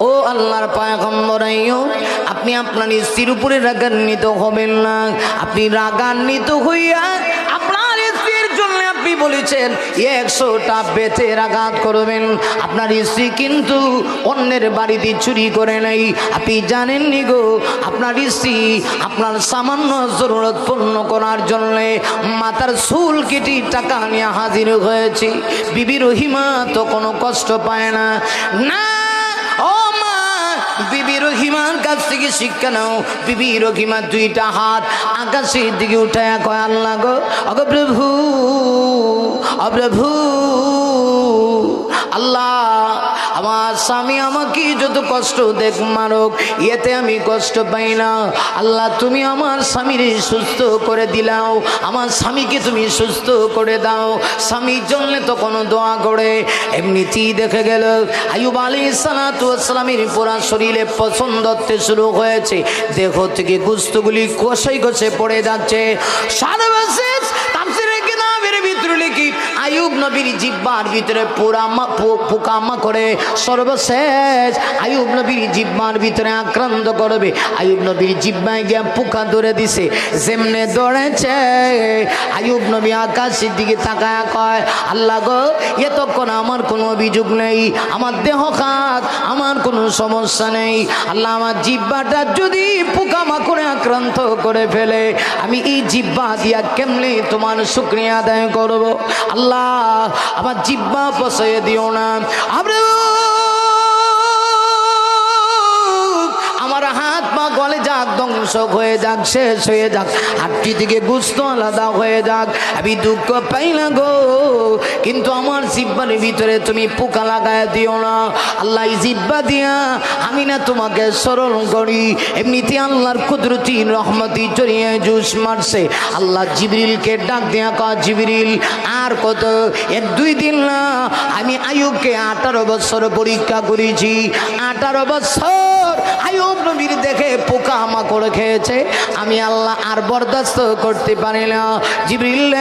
ও আল্লাহর পয়গম্বর আপনি আপনার স্ত্রীর উপরে রাগান্বিত হবেন না। আপনি রাগান্বিত হইয়া আপনার স্ত্রীর জন্য আপনি বলেছেন 100টা বেতের আঘাত করবেন। আপনার স্ত্রী কিন্তু অন্যের বাড়িতে চুরি করে নাই। আপনি জানেননি গো, আপনার স্ত্রী আপনার সামান্য জরুরত পূর্ণ করার জন্য মাথার চুল কেটে টাকা নিয়ে হাজির হয়েছে। বিবি রহিমা তো কোনো কষ্ট পায় না। না ও মা, বিবি রহিমার কাছ থেকে শিক্ষা নাও। বিবি রহিমা 2টা হাত আকাশের দিকে উঠায় কয়, আল্লাহ গো, অগো প্রভু, অপ্রভু আল্লাহ, আমার স্বামী আমাকে যত কষ্ট দেখ মারুক, এতে আমি কষ্ট পাই না। আল্লাহ তুমি আমার স্বামীর সুস্থ করে দিলাও, আমার স্বামীকে তুমি সুস্থ করে দাও। স্বামীর জন্য তো কোনো দোয়া করে এমনিতেই দেখে গেল আইয়ুব আলাইহিস সালাতু ওয়াস সালামের পুরা শরীরে পছন্দ হতে শুরু হয়েছে। দেহ থেকে গোশতগুলি কষে কষে পড়ে যাচ্ছে। সর্বশেষ তাফসীরে কিতাবের ভিতরে লিখি আইয়ুব নবীর জিহ্বার ভিতরে পোকামা করে সর্বশেষ আইয়ুব নবীর জিহ্বার ভিতরে আক্রান্ত করবে। আইয়ুব নবীর জিহ্বায় গিয়ে পোকা ধরে দিছে। যেমনে ধরেছে আইয়ুব নবী আকাশের দিকে তাকায় কয়, আল্লাহ গো, এতক্ষণ আমার কোনো অভিযোগ নেই, আমার দেহ খাত, আমার কোনো সমস্যা নেই। আল্লাহ আমার জিহ্বাটা যদি পোকামাকড়ে আক্রান্ত করে ফেলে, আমি এই জিহ্বা দিয়া কেমনে তোমার শুকরিয়া আদায় করব? আল্লাহ আমার জিহ্বা পছয়ে দিও না। আমার হাত পা গলে যাক, ধ্বংস হয়ে যাক, শেষ হয়ে যাক, হাতটি থেকে গোশত আলাদা হয়ে যাক, আমি দুঃখ পাই না গো, কিন্তু আমার জিহ্বার ভিতরে তুমি পোকা লাগায় দিও না। আল্লাহ জিহ্বা দিয়া আমি না তোমাকে স্মরণ করি। এমনিতে আল্লাহর কুদরতি রহমতি জড়িয়ে জুস মারছে। আল্লাহ জিবরিলকে ডাক দিয়া কয়, জিবরিল আর কত, 1-2 দিন না, আমি আইয়ুবকে 18 বছর পরীক্ষা করেছি। 18 বছর আইয়ুব নবীর দেখে পোকা মাকড় খেয়েছে, আমি আল্লাহ আর বরদাস্ত করতে পারি না। জিবরিল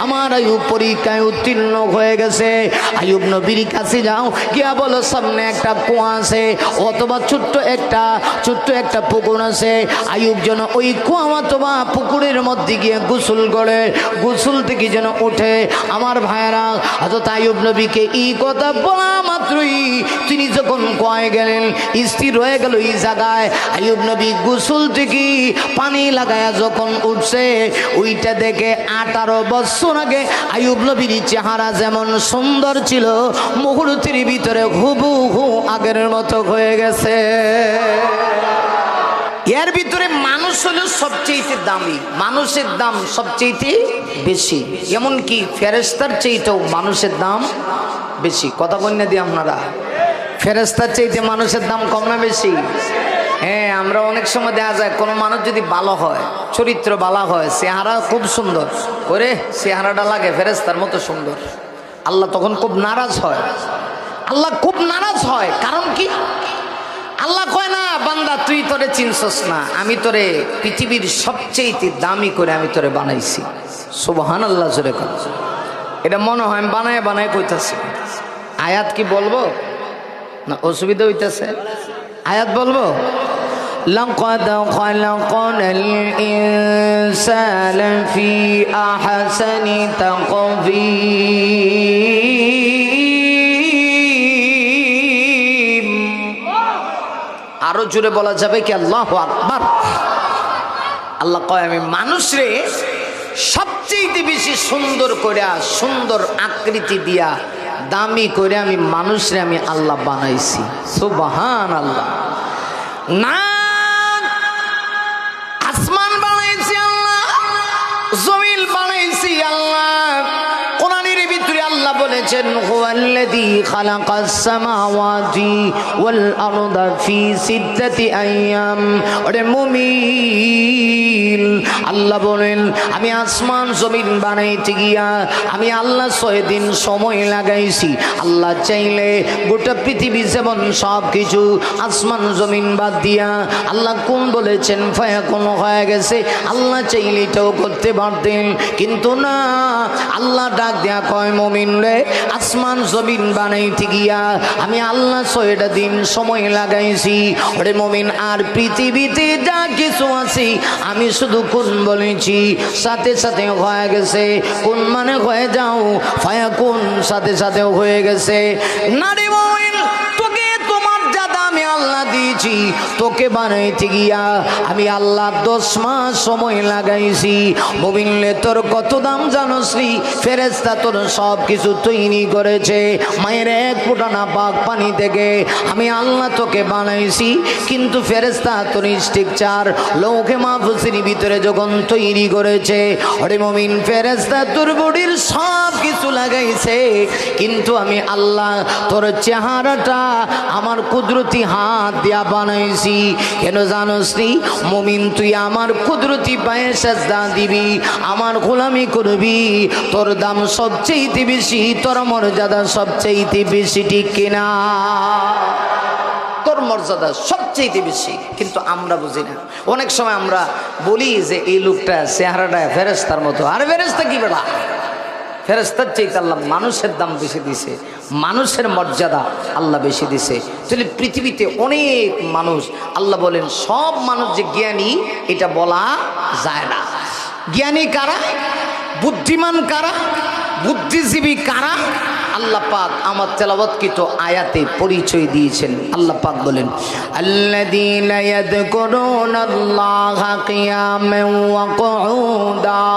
আমার আইয়ুব পরীক্ষায় উত্তীর্ণ হয়ে গেছে। আইয়ুব নবীর কাছে যাও, গিয়া বলো সামনে একটা কুয়া আছে অথবা ছোট্ট একটা পুকুর আছে। আইয়ুব যেন ওই কুয়া অথবা পুকুরের মধ্যে গিয়ে গোসল করে, গোসল থেকে যেন ওঠে। আমার ভাইয়েরা, হযরত আইয়ুব নবীকে এই কথা বলা মাত্রই তিনি যখন কুয়ায় গেলেন, স্থির হয়ে গেল এই জায়গায়। আইয়ুব নবী গোসল থেকে পানি লাগায়া যখন উঠছে, ওইটা দেখে 18 বছর আগে আইয়ুব নবীর চেহারা যেমন সুন্দর ছিল, মুহূর্তের ভিতরে হুবহু আগের মতো হয়ে গেছে। এর ভিতরে মানুষ হলো সবচেয়ে দামি, মানুষের দাম সবচেয়ে বেশি। এমনকি ফেরেশতার চাইতেও মানুষের দাম বেশি। কথা বললে দিয়ে আপনারা, ফেরেশতার চাইতে মানুষের দাম কম না বেশি? হ্যাঁ, আমরা অনেক সময় দেখা যায় কোনো মানুষ যদি ভালো হয়, চরিত্র ভালো হয়, চেহারা খুব সুন্দর করে, চেহারাটা লাগে ফেরেশতার মতো সুন্দর, আল্লাহ তখন খুব নারাজ হয়। আল্লাহ খুব নারাজ হয়। কারণ কি? আল্লাহ কয় না, বান্দা তুই তোরে চিনছস না, আমি তোরে পৃথিবীর সবচেয়ে দামি করে আমি তোরে বানাইছি। সুবহানাল্লাহ জোরে কর। এটা মনে হয় আমি বানায় কইতাছি। আয়াত কি বলবো না অসুবিধা হইতেছে? আয়াত বলবো? লাকাদ খালাকানাল ইনসানা ফি আহসানি তাকবীর। আরো জোরে বলা যাবে কি? আল্লাহু আকবার। আল্লাহ কয় আমি মানুষরে সবচেয়ে বেশি সুন্দর করে, সুন্দর আকৃতি দিয়া, দামি করে আমি মানুষরে আমি আল্লাহ বানাইছি। সুবহানাল্লাহ। না, আসমান বানাইছি আল্লাহ, জমিন বানাইছি আল্লাহ। কোরআনের ভিতরে আল্লাহ বলেছেন, হুয়াল্লাযী খালাকাস সামাওয়াতি ওয়াল আরদা ফি সিত্তাতি আইয়াম। ওরে মুমিন, আল্লাহ বলেন আমি আসমান জমিন বানাইতে গিয়া আমি আল্লাহ 6 দিন সময় লাগাইছি। আল্লাহ চাইলে গোটা পৃথিবী যেমন সব কিছু আসমান জমিন বাদ দিয়া আল্লাহ কোন বলেছেন ফায়াকুন হয়ে গেছে, আল্লাহ চাইলে এটাও করতে পারতেন, কিন্তু না। আল্লাহ ডাক দেয়া কয়, মুমিন রে আসমান জমিন বানাইতে গিয়া আমি আল্লাহ 6টা দিন সময় লাগাইছি। ওরে মুমিন, আর পৃথিবীতে যা কিছু আছে আমি শুধু কোন বলেছি, সাথে সাথে হয়ে গেছে। কোন মানে হয়ে যাও, ফায়াকুন সাথে সাথে হয়ে গেছে। না রে মুমিন, তোকে তোমার জাদা আমি আল্লাহ দিয়েছি, তোকে বানাইতে গিয়া আমি আল্লাহ 10 মাস সময় লাগাইছি। মুমিনলে তোর কত দাম জানোস নি? ফেরেশতা তোর সব কিছু তৈরি করেছে। মায়ের এক ফোঁটা না পাক পানি থেকে আমি আল্লাহ তোকে বানাইছি, কিন্তু ফেরেশতা তোর স্ট্রাকচার লৌহে মাহফুজের ভিতরে যখন তৈরি করেছে, ওরে মুমিন, ফেরেশতা তোর বডির সব কিছু লাগাইছে, কিন্তু আমি আল্লাহ তোর চেহারাটা আমার কুদরতি হাত দিয়া বানাইছি। কেন জানোস নি? মুমিন, তুই আমার কুদরতি পায়ে সাজদা দিবি, আমার গোলামি করবি, তোর দাম সবচেয়ে বেশি, তোর মর্যাদা সবচেয়ে বেশি, ঠিক কিনা? তোর মর্যাদা সবচেয়ে বেশি, কিন্তু আমরা বুঝি না। অনেক সময় আমরা বলি যে এই লোকটা চেহারাটা ফেরেশতার মতো। আর ফেরেশতা কি বেলা? ফেরেশতার চাইতে আল্লাহ মানুষের দাম বেশি দিছে, মানুষের মর্যাদা আল্লাহ বেশি দিছে। তাহলে পৃথিবীতে অনেক মানুষ, আল্লাহ বলেন সব মানুষ যে জ্ঞানী এটা বলা যায় না। জ্ঞানী কারা? বুদ্ধিমান কারা? বুদ্ধিজীবী কারা? আল্লাহ পাক আমার তেলাওয়াতকৃত আয়াতে পরিচয় দিয়েছেন। আল্লাহ পাক বলেন, আল্লাযীনা ইয়াযকুরুনাল্লাহা কিয়ামান ওয়া কুউদা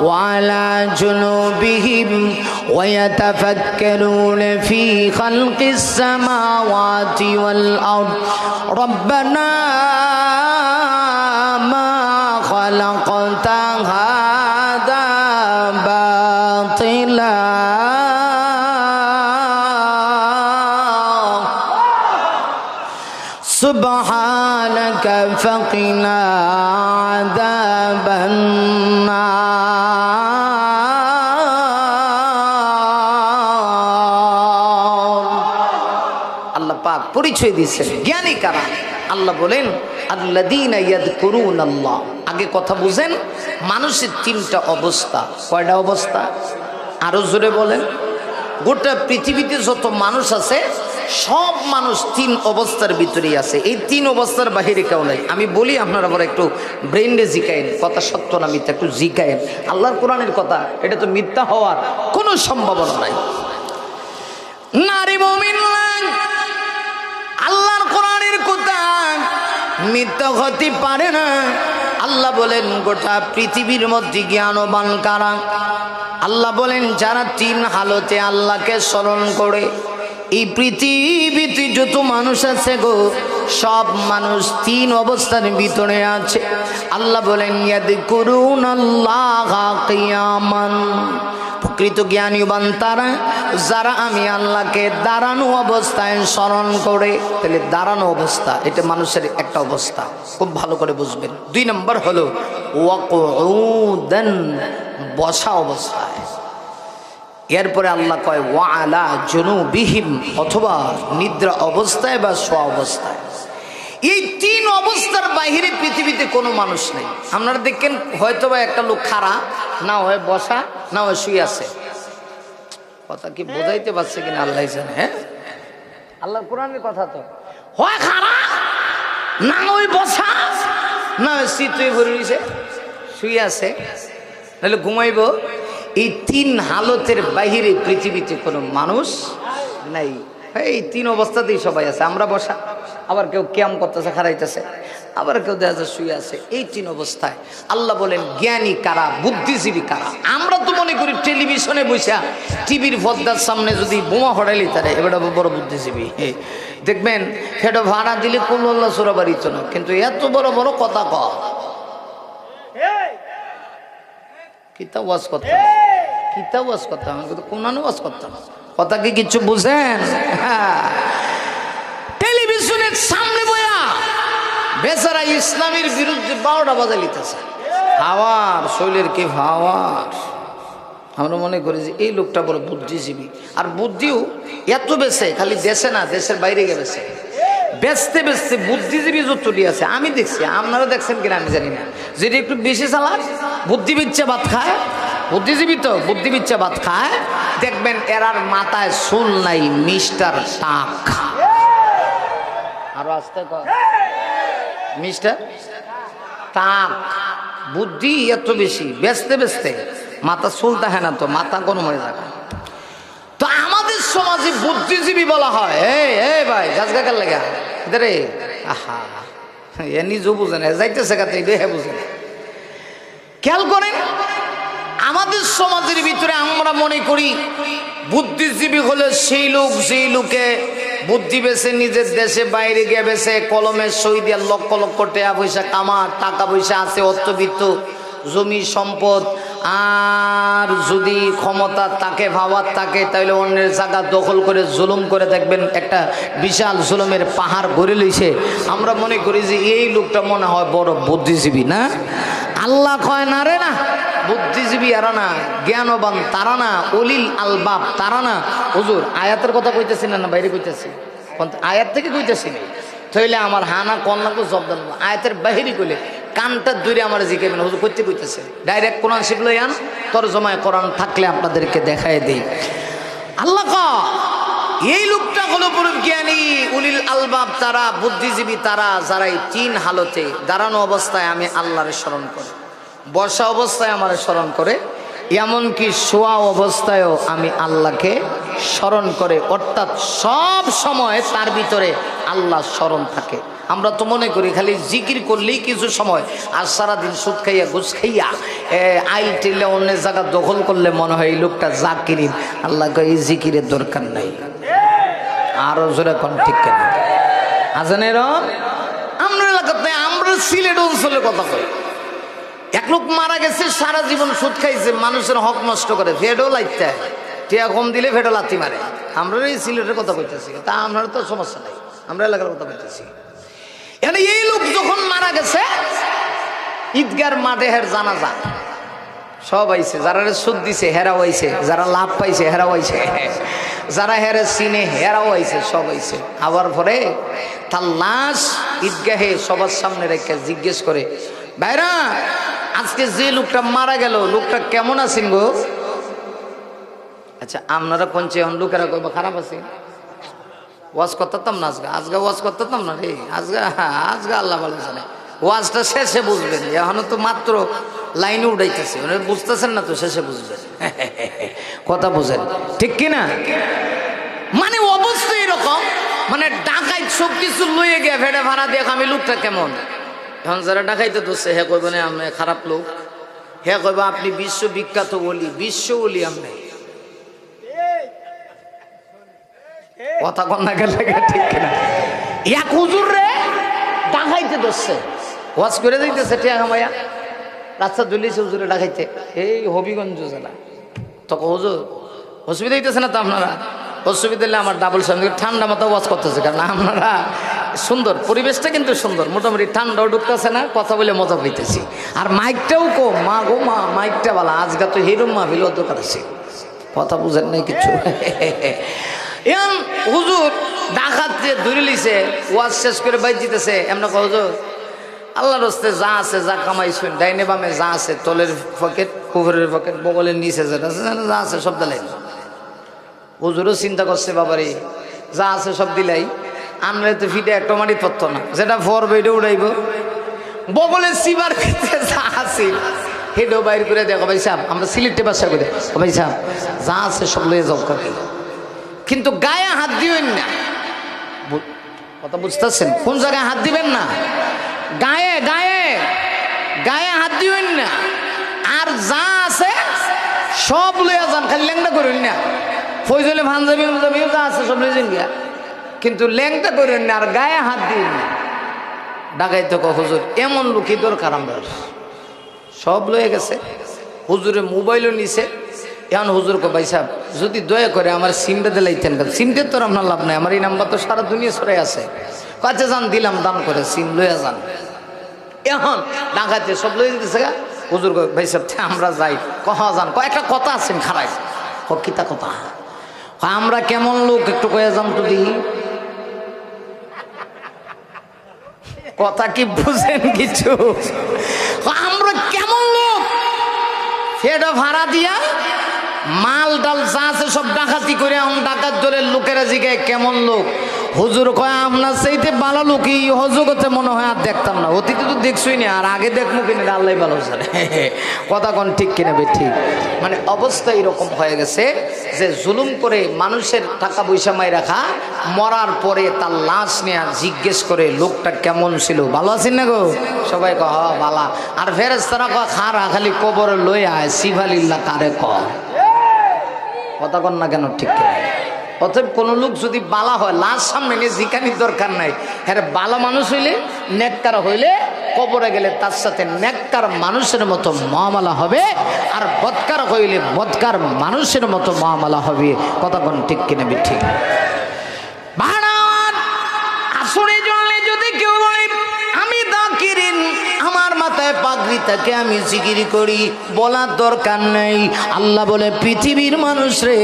ওয়া আলা জুনুবিহিম ওয়া ইয়াতাফাক্কারুনা ফী খালকিস সামাওয়াতি ওয়াল আরদ রব্বানা মা খালাকতা হাযা বাতিলা সুবহানাকা ফাকিনা আযাবান নার। আল্লাহ পাক পরিচয় দিয়েছেন জ্ঞানী কারা। আল্লাহ বলেন আল্লাযীনা ইয়াযকুরুনাল্লাহ। আগে কথা বুঝেন, মানুষের 3টা অবস্থা। কয়টা অবস্থা? আরো জোরে বলেন। গোটা পৃথিবীতে যত মানুষ আছে সব মানুষ 3 অবস্থার ভিতরেই আছে। এই 3 অবস্থার বাহিরে কেউ নাই। আমি বলি, আপনারা আবার একটু ব্রেইনে জিকায়েন, কথা সত্য না মিথ্যা একটু জিকায়েন। আল্লাহর কোরআনের কথা, এটা তো মিথ্যা হওয়ার কোনো সম্ভাবনা নাই। নারী মুমিন, আল্লাহর কোরআনের কথা মিথ্যা হতে পারে না। আল্লাহ বলেন গোটা পৃথিবীর মধ্যে জ্ঞানবান কারা? আল্লাহ বলেন যারা 3 হালতে আল্লাহকে স্মরণ করে। এই পৃথিবীতে যত মানুষ আছে গো, সব মানুষ 3 অবস্থার ভিতরে আছে। আল্লাহ বলেন ইয়াযকুরুনাল্লাহা কিয়ামান। প্রকৃত জ্ঞানীবান তারা যারা আমি আল্লাহকে দাঁড়ানো অবস্থায় স্মরণ করে। তাহলে দাঁড়ানো অবস্থা এটা মানুষের একটা অবস্থা, খুব ভালো করে বুঝবেন। 2 নম্বর হলো ওয়াকুউদান, বসা অবস্থায়। এরপরে আল্লাহ কয় ওয়া আলা জুনুবিহিম, অথবা নিদ্রা অবস্থায় বা শোয়া অবস্থায়। এই 3 অবস্থার বাইরে পৃথিবীতে কোনো মানুষ নেই। আপনারা দেখেন হয়তো বা একটা লোক খাড়া, না হয় বসা, না হয় শুয়ে আছে। কথা কি বোঝাইতে পারছে কিনা আল্লাহ জানে। হ্যাঁ, আল্লাহর কোরআনের কথা তো হয় খাড়া, না হয় বসা, না হয় শীতে ভরে নিছে শুয়ে আছে, নাহলে ঘুমাইব। এই 3 হালতের বাহিরে পৃথিবীতে কোনো মানুষ নাই। এই 3 অবস্থাতেই সবাই আছে। আমরা বসা, আবার কেউ ক্যাম করতেছে, খারাইতেছে, আবার কেউ দেখা যায় শুয়ে আছে। এই 3 অবস্থায় আল্লাহ বলেন জ্ঞানী কারা, বুদ্ধিজীবী কারা। আমরা তো মনে করি টেলিভিশনে বসে টিভির পর্দার সামনে যদি বোমা হটাইলি তারা এবার বড় বুদ্ধিজীবী। দেখবেন সেটা ভাড়া দিলে কুল্লাহ সুরা বাড়িত না, কিন্তু এত বড় বড় কথা কয়। কিতাব ওয়াজ করতাম, কিতাব ওয়াজ করতাম, আমি কিন্তু কোরআন ওয়াজ করতাম। কথা কি কিছু বুঝেন? টেলিভিশনের সামনে বয়া বেচারা ইসলামের বিরুদ্ধে 12টা বাজা লিতেছে। হাওয়ার শৈলের কি হাওয়ার। আমরা মনে করি যে এই লোকটা বড় বুদ্ধিজীবী। আর বুদ্ধিও এত বেছে, খালি দেশে না, দেশের বাইরে গিয়ে বেছে। বেচতে বেচতে বুদ্ধিজীবী যতটি আছে আমি দেখছি, আপনারা দেখছেন কিনা আমি জানি না, যেটি একটু বেশি চালাক বুদ্ধি বিচ্ছে ভাত খায়, বুদ্ধিজীবী তো বুদ্ধিবিচ্ছা ভাত খায়, দেখবেন এরার মাথায় চুল নাই, মিস্টার টাক। আরো আসতে মিস্টার টাক, বুদ্ধি এত বেশি, বেচতে বেচতে মাথা চুল থাকে না, তো মাথা গরম হয়ে যাবে। তো আমাদের সমাজে বুদ্ধিজীবী বলা হয়। এই ভাই গাছগা কার লেগা রে, আহা এ নিজেও বুঝে না, যাইতেছে কাতে দেহে বুঝে না। খেয়াল করেন, আমাদের সমাজের ভিতরে আমরা মনে করি বুদ্ধিজীবী হলে সেই লোক যেই লোকে বুদ্ধি বেছে নিজের দেশে বাইরে গিয়ে বেছে কলমের সই দিয়ে লক্ষ লক্ষ টাকা পয়সা কামার, টাকা পয়সা আছে, অর্থবিত্ত, জমি সম্পদ, আর যদি ক্ষমতা তাকে ভাবার থাকে তাহলে অন্যের জায়গা দখল করে জুলুম করে, দেখবেন একটা বিশাল জুলুমের পাহাড় গড়ে লইছে। আমরা মনে করি যে এই লোকটা মনে হয় বড় বুদ্ধিজীবী। না, আল্লাহ কয় না রে, না বুদ্ধিজীবী এরা না, জ্ঞানবান তারা না, অলিল আলবাব তারা না। হুজুর আয়াতের কথা কইতেছি না, বাইরে কইতেছি? আয়াত থেকে কইতেছি না, তাইলে আমার হানা কন্যাকে জব্দ দেবো। আয়াতের বাহিরি কইলে কানটা দূরে আমার জিজ্ঞাসা হুজুর করতে কইতেছে। ডাইরেক্ট কোরআন শিখলো আন, তরজমায় কোরআন থাকলে আপনাদেরকে দেখায় দেই। আল্লাহ এই লোকটা হলো পুরো জ্ঞানী, উলিল আলবাব তারা, বুদ্ধিজীবী তারা, যারা এই তিন হালতে দাঁড়ানো অবস্থায় আমি আল্লাহর স্মরণ করি, বসা অবস্থায় আমার স্মরণ করে, এমনকি শোয়া অবস্থায়ও আমি আল্লাহকে স্মরণ করে, অর্থাৎ সব সময় তার ভিতরে আল্লাহ স্মরণ থাকে। আমরা তো মনে করি খালি জিকির করলেই কিছু সময়, আর সারাদিন সুদ খাইয়া ঘুষ খাইয়া আইল টেলে অন্যের জায়গা দখল করলে মনে হয় এই লোকটা জাকিরিন। আল্লাহকে এই জিকিরের দরকার নাই। আরো জোরে কোন ঠিক কেন আছেন এরম? আমরা এলাকাতে, আমরা সিলেট অঞ্চলের কথা কই, এক লোক মারা গেছে, সারা জীবন সুদ খাইছে, মানুষের হক নষ্ট করে, ভেডও লাইতে টিয়া কম দিলে ভেডও লাথি মারে। আমরা এই সিলেটের কথা কইতেছি, তা আমরা তো সমস্যা নাই, আমরা এলাকার কথা কইতেছি। এই লোক যখন মারা গেছে, ঈদগার মাঠে হের জানাজা সব আইছে, যারা সুদ দিছে হেরাও আইছে, যারা লাভ পাইছে হেরাও আইছে, যারা হেরে চিনে হেরাও আইছে, সব আইছে। আবার পরে তার লাশ ঈদগাহে সবার সামনে রেখে জিজ্ঞেস করে, ভাইরা আজকে যে লোকটা মারা গেল, লোকটা কেমন আছেন গো? আচ্ছা আপনারা কোনছে এখন লোকেরা কইব খারাপ আছে, ওয়াজ করতাম না, আজকে ওয়াজ করতাম না রে, আজকে আল্লাহ ভালো জানে, ওয়াজটা শেষে বুঝবেন, এখনো তো মাত্র লাইনে উঠাইতেছে, বুঝতেছেন না তো, শেষে বুঝবেন। কথা বুঝেন ঠিক কিনা? মানে অবস্থা এরকম, মানে ডাকাইত সব কিছু লইয়ে গিয়ে ভেড়ে ভাড়া দিয়ে আমি লোকটা কেমন। এখন যারা ডাকাইতে ধরছে হে কইব না আমি খারাপ লোক, হে কইব আপনি বিশ্ববিখ্যাত বলি, বিশ্ব বলি আমি কথা কন্যা গেলে ঠিক কিনা? এক হুজুর রে ডাকাইতে ধরছে, ওয়াজ করে দিতেছে টিয়া কামাইয়া, রাস্তা দুলিয়েছে হুজুরে ডাকাইতে, এই হবিগঞ্জ জেলা। তখন হুজুর অসুবিধা হইতেছে না তো আপনারা? অসুবিধা হলে আমার ডাবল সঙ্গে ঠান্ডা মাথা ওয়াজ করতেছে, কারণ আপনারা সুন্দর, পরিবেশটা কিন্তু সুন্দর, মোটামুটি ঠান্ডাও ঢুকতেছে না, কথা বলে মজা পাইতেছি। আর মাইকটাও কম, মা গো মা মাইকটা বলা, আজকে তো হিরো মাহফিল দরকার আছে, কথা বুঝেন নাই কিছু। এম হুজুর ডাকাত দিয়ে ধরে লিছে, ওয়াজ শেষ করে বাইর দিতেছে, এমন হুজুর আল্লাহর রাস্তে যা আছে, যা কামাইছেন, ডাইনে বামে যা আছে, তলের পকেট, কুকুরের পকেট, বগলের নিচে যেটা যা আছে সব দিলেন। হুজুরও চিন্তা করছে, বাবারে যা আছে সব দিলাই, আনলে তো ফিটে একটা মাটি পড়তো না, যেটা ফর বেডে উড়াইব, বগলের সিবার ভিতরে যা আছে হেডও বাইর করে দেখো ভাই সাহেব, আমরা সিলেটে বাসা করে ভাই সাহেব যা আছে সব লয়ে যাও কাকে, কিন্তু গায়ে হাত দিবেন না। কথা বুঝতেছেন? কোন জায়গায় হাত দিবেন না? গায়ে গায়ে গায়ে হাত দিবেন না। আর যা আছে সব লইয়া যান, খালি ল্যাংটা করেন না, ফৈজলে ভাঞ্জাবি যা আছে সব লয়ে যান গিয়া, কিন্তু ল্যাংটা করেন না, আর গায়ে হাত দিবেন না। ডাকাইতে কো হুজুর এমন লোকই দরকার, আমরা সব লয়ে গেছে। হুজুরে মোবাইলও নিছে। এখন হুজুর কো ভাই সাহেব যদি দয়া করে আমার সিমটা দিলাইতেন, সিমটা তো আপনার লাভ নাই, আমার এই নাম্বার তো সারা দুনিয়া ছড়াই আছে, কাছে যান দিলাম দান করে, সিম লইয়া যান। এখন ডাকাইতে সব লয়ে দিতেছে গা। হুজুর কো ভাই সাহেব আমরা যাই, কহা যান, কয়েকটা কথা আছেন খারাই, কিতা কথা, আমরা কেমন লোক একটু কয়ে যান তো দিই, কথা কি বুঝেন কিছু? আমরা কেমন লোক এটা ভাড়া দিয়া মাল ডাল যা আছে সব ডাকাতি করে এখন ডাকাত দলের লোকেরা জিগায় কেমন লোক, হুজুর কয় আপনার সেইতে ভালো লোকই হজগতে মনে হয় আর দেখতাম না, অতীতে তো দেখছই না, আর আগে দেখবো কিনা আল্লাহ ভালো জানে। কথা কোন ঠিক কিনা বে ঠিক, মানে অবস্থা এরকম হয়ে গেছে যে জুলুম করে মানুষের টাকা পয়সা মাই রাখা, মরার পরে তার লাশ নিয়ে জিজ্ঞেস করে লোকটা কেমন ছিল, ভালো আছেন না গো, সবাই কহ বালা, আর ফেরেশতারা কয় খারা খালি কবরে লই আয় সিফালিল্লাহ কারে কয়, কথা কন না কেন ঠিক কিনা। অতএব কোন লোক যদি বালা হয় লাশ সামনে নিয়ে জিকানির দরকার নাই, হ্যাঁ বালা মানুষ হইলে নেককার হইলে কবরে গেলে তার সাথে নেককার মানুষের মতো মুআমালা হবে, আর বদকার হইলে বদকার মানুষের মতো মুআমালা হবে। কথা কোন ঠিক কিনা ঠিক। ভাড়ার আসরে জলে যদি কেউ বলে আমি দাকিরিন, আমার মাথায় পাগড়ি থাকে আমি জিকির করি, বলার দরকার নেই। আল্লাহ বলে পৃথিবীর মানুষ রে,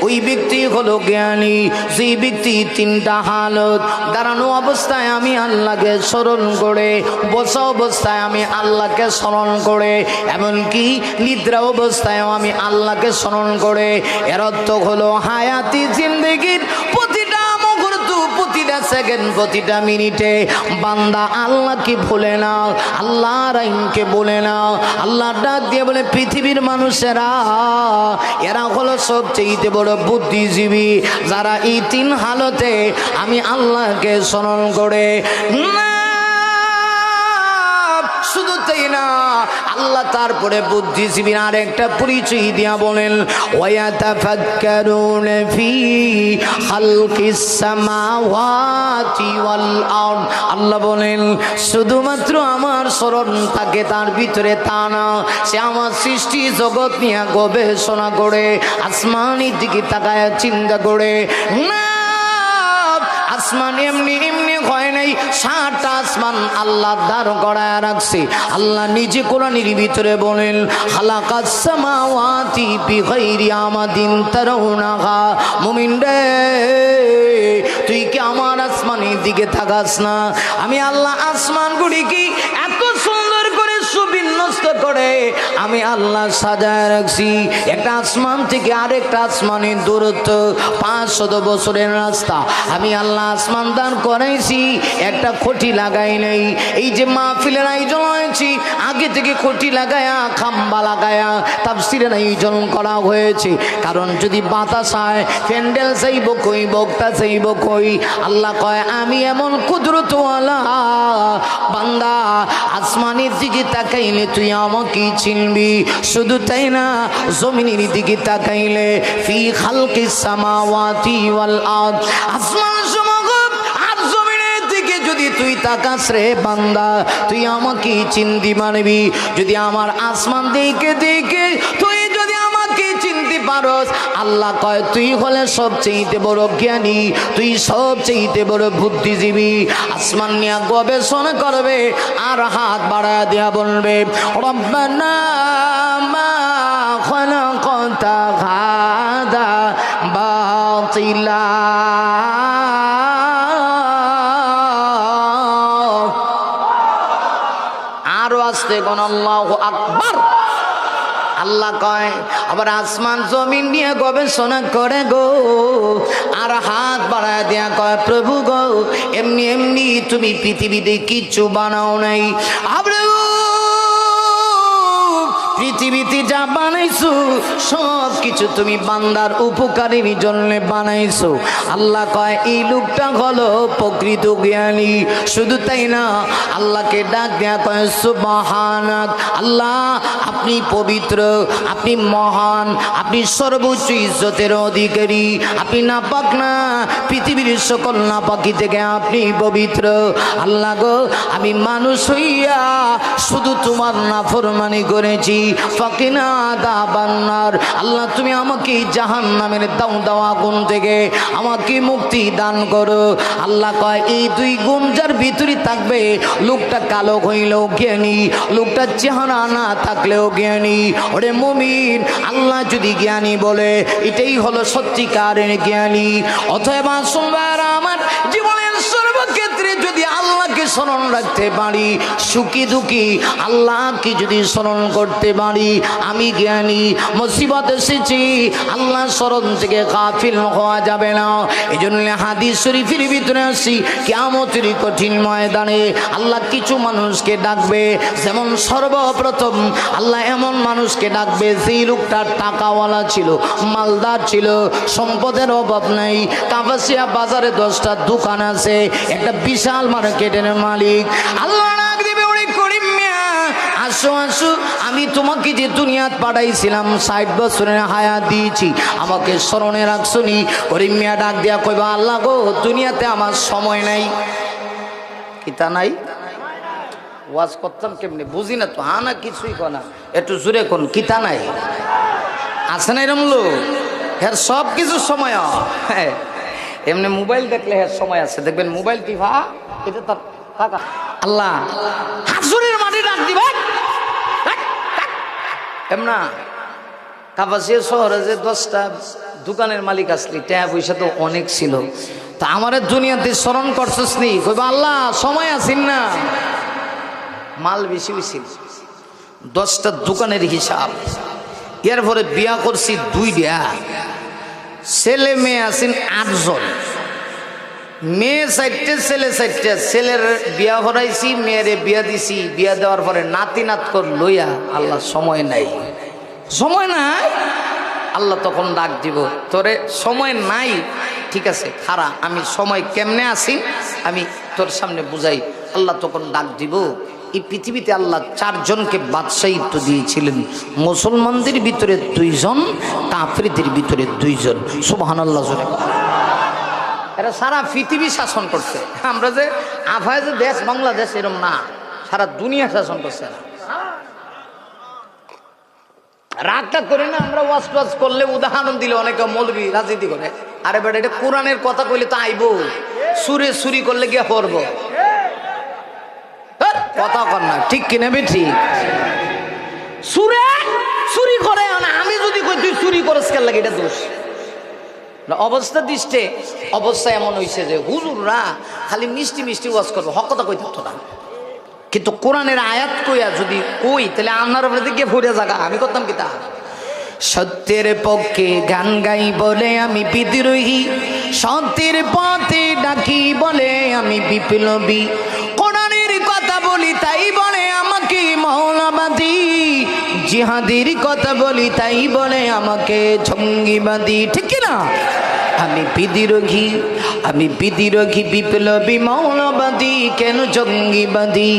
ওই ব্যক্তি হলো জ্ঞানী, যেই ব্যক্তি তিনটা হালত, দাঁড়ানো অবস্থায় আমি আল্লাহকে স্মরণ করে, বসা অবস্থায় আমি আল্লাহকে স্মরণ করে, এমনকি নিদ্রা অবস্থায়ও আমি আল্লাহকে স্মরণ করে। এর অর্থ হলো হায়াতি জিন্দেগির প্রতিটা মুহূর্ত, প্রতিটা সেকেন্ড, প্রতিটা মিনিটে বান্দা আল্লাহকে ভুলে না, আল্লাহর আইনকে বলে না। আল্লাহ ডাক দিয়ে বলে পৃথিবীর মানুষেরা এরা হলো সবচেয়ে বড় বুদ্ধিজীবী, যারা এই তিন হালতে আমি আল্লাহকে স্মরণ করে। না শুধু তাই না, আল্লাহ তারপরে বুদ্ধিজীবীর আরেকটা পরিচয় দিয়া বলেন ওয়ায়াতাফাক্কারুনা ফি খালকিস সামাওয়াতি ওয়াল আরদ। আল্লাহ বলেন শুধুমাত্র আমার স্মরণ থাকে তার ভিতরে তা না, সে আমার সৃষ্টি জগৎ নিয়ে গবেষণা করে, আসমানের দিকে তাকায় চিন্তা করে। না আসমান এমনি এমনি হয় নাই, 7টা আসমান আল্লাহ দাঁড় করায় রাখছে। আল্লাহ নিজে কোরআনের ভিতরে বলেন খালাকাস সামাওয়াতি বিগাইরি আমাদিন তারাউনাহা। মুমিন রে তুই কি আমার আসমানের দিকে তাকাস না? আমি আল্লাহ আসমানগুলি কি এত সুন্দর করে সুবিন্যস্ত করে আমি আল্লাহ সাজায় রাখছি। একটা আসমান থেকে আরেকটা আসমানের দূরত্ব 500 বছরের রাস্তা। আমি আল্লাহ আসমান দান করাইছি, একটা খুঁটি লাগাই নাই। এই যে মাহফিলের আয়োজন হয়েছে, আগে থেকে খুঁটি লাগায়া খাম্বা লাগায়া তাফসীরের আয়োজন করা হয়েছে। কারণ যদি বাতাস হয় প্যান্ডেল চাইব কই, বক্তা চাইব কই। আল্লাহ কয় আমি এমন কুদরতওয়ালা বান্দা, আসমানের দিকে তাকাইলে তুই আমাকে চিনবি। শুধু তাই না, জমিনের দিকে তাকাইলে ফি খালকিস সামাওয়াতি ওয়াল আরদ, আসমান সমগ্র আর জমিনের দিকে যদি তুই তাকাস রে বান্দা, তুই আমাকে চিনতে পারবি। যদি আমার আসমান দেখে দেখে তুই যদি আমাকে চিনতে পারস, আল্লাহ কয় তুই হলে সবচেয়ে বড় জ্ঞানী, তুই সবচেয়ে বড় বুদ্ধিজীবী। আসমান নিয়ে গবেষণা করবে আর হাত বাড়ায় দেয়া বলবে রব্বানা মা খালাকতা হাদা বাতিলা। আরো আসতে কোন আল্লাহু আকবার। আল্লাহ কয় আবার আসমান জমিন নিয়ে গবেষণা করে গো, আর হাত বাড়ায় দেয়া কয় প্রভু গো এমনি এমনি তুমি পৃথিবীতে কিচ্ছু বানাও নাই। আবার পৃথিবীতে যা বানাইছো সব কিছু তুমি বান্দার উপকারের জন্য বানাইছো। আল্লাহ কয় এই লোকটা হলো প্রকৃত জ্ঞানী। শুধু তাই না, আল্লাহকে ডাক দেয়া কয় সুবহানাক, আল্লাহ আপনি পবিত্র, আপনি মহান, আপনি সর্বোচ্চ ইজ্জতের অধিকারী, আপনি নাপাক না, পৃথিবীর সকল নাপাকি থেকে আপনি পবিত্র। আল্লাহ গো আমি মানুষ হইয়া শুধু তোমার নাফরমানি করেছি, ফাকিনা আযাবান্নার। আল্লাহ তুমি আমাকে জাহান্নামের দাও আগুন থেকে আমাকে মুক্তি দান করো। আল্লাহ কয় এই দুই গুণ যার ভিতরে থাকবে, লোকটা কালো হইলেও জ্ঞানী, লোকটা চেহারা না থাকলেও জ্ঞানী। ওরে মুমিন, আল্লাহ যদি জ্ঞানী বলে এটাই হলো সত্যিকারের জ্ঞানী। অতএব শুনবার আমার জীবনের সর্বক্ষেত্রে যদি আল্লাহকে স্মরণ রাখতে পারি, সুখী দুঃখী আল্লাহকে যদি স্মরণ করতে পারি, আমি জ্ঞানী, মুসিবত এসেছি আল্লাহ স্মরণ থেকে গাফিল হওয়া যাবে না। এই জন্য হাদিস শরীফের ভিতরে আসি, কিয়ামতের কঠিন ময়দানে আল্লাহ কিছু মানুষকে ডাকবে। যেমন সর্বপ্রথম আল্লাহ এমন মানুষকে ডাকবে যেই লোকটার টাকাওয়ালা ছিল, মালদার ছিল, সম্পদের অভাব নাই, কাপাসিয়া বাজারে 10টা দোকান আছে, একটা বিশাল মার্কেটের মালিক। আল্লাহ ডাক দিবে, ওরে করিম মিয়া, আসো আসো, আমি তোমাকে যে দুনিয়াত পাঠাইছিলাম 60 বছরের হায়াত দিয়েছি, আমাকে স্মরণে রাখছনি। করিম মিয়া ডাক দিয়া কইবা, আল্লাহ গো, দুনিয়াতে আমার সময় নাই। কিতা নাই? ওয়াজ করতাম কেমনি বুঝি না তো, না কিছুই কনা, একটু জুড়ে কোন কিতা নাই আছে না এরম লোক, হ্যাঁ সব কিছু সময়। হ্যাঁ এমনি মোবাইল দেখলে হ্যাঁ সময় আছে, দেখবেন মোবাইল টিভা এটা তার কাকা। আল্লাহ হাসুরের মাটি ডাক দিবা এমনা। কাপাসিয়া শহরে যে 10টা দোকানের মালিক আসলি, টাকা পয়সা তো অনেক ছিল, তা আমার দুনিয়াতে স্মরণ করছিস নি? কইবা আল্লাহ সময় আছেন না, মাল বেশি বেশি, 10টা দোকানের হিসাব। এরপরে বিয়া করছি 2টা, ছেলে মেয়ে আছেন 8 জন, মেয়ে 4টে ছেলে 4টে। ছেলের বিয়া হরাইছি, মেয়েরে বিয়া দিছি, বিয়া দেওয়ার পরে নাতি নাত কর লইয়া, আল্লাহ সময় নাই, সময় নাই। আল্লাহ তখন ডাক দিব, তোরে সময় নাই, ঠিক আছে খারা, আমি সময় কেমনে আসি আমি তোর সামনে বুঝাই। আল্লাহ তখন ডাক দিব, এই পৃথিবীতে আল্লাহ 4 জনকে বাদশাহিত্ব দিয়েছিলেন, মুসলমানদের ভিতরে 2 জন, কাফিরদের ভিতরে 2 জন। সুবহানাল্লাহ। এরা সারা পৃথিবী শাসন করছে। আমরা যে আফায় যে দেশ বাংলাদেশ এরকম না, সারা দুনিয়া শাসন করছে। রাগটা করে না, আমরা ওয়াজ টোয়াজ করলে উদাহরণ দিলে অনেকে মৌলবি রাজনীতি করে, আরে বেটা এটা কোরআনের কথা কইলে তো আইবো, সুরে সুরি করলে গিয়ে পড়বো, কথা কর না, ঠিক কিনা বে ঠিক? সুরে চুরি করে না, আমি যদি কই তুই চুরি করস কেন লাগে, এটা দোষ। অবস্থা দৃষ্টে অবস্থা এমন হয়েছে যে হুজুররা খালি মিষ্টি মিষ্টি ওয়াজ করবো, হক কথা কই থাকতো না, কিন্তু কোরআনের আয়াত কইয়া যদি কই তাহলে আপনার উপরে দিকে ভরে জায়গা আমি করতাম কি তা। সত্যের পক্ষে গান গাই বলে আমি বিদ্রোহী, সত্যের পথে ডাকি বলে আমি বিপ্লবী, কোরআনের কথা বলি তাই বলে আমাকে মৌলবাদী, জিহাদের কথা বলি তাই বলে আমাকে জঙ্গিবাদী, ঠিক কিনা? আমি বিদ্রোহী, আমি বিদ্রোহী, বিপ্লবী, মৌলবাদী, কেন জঙ্গিবাদী?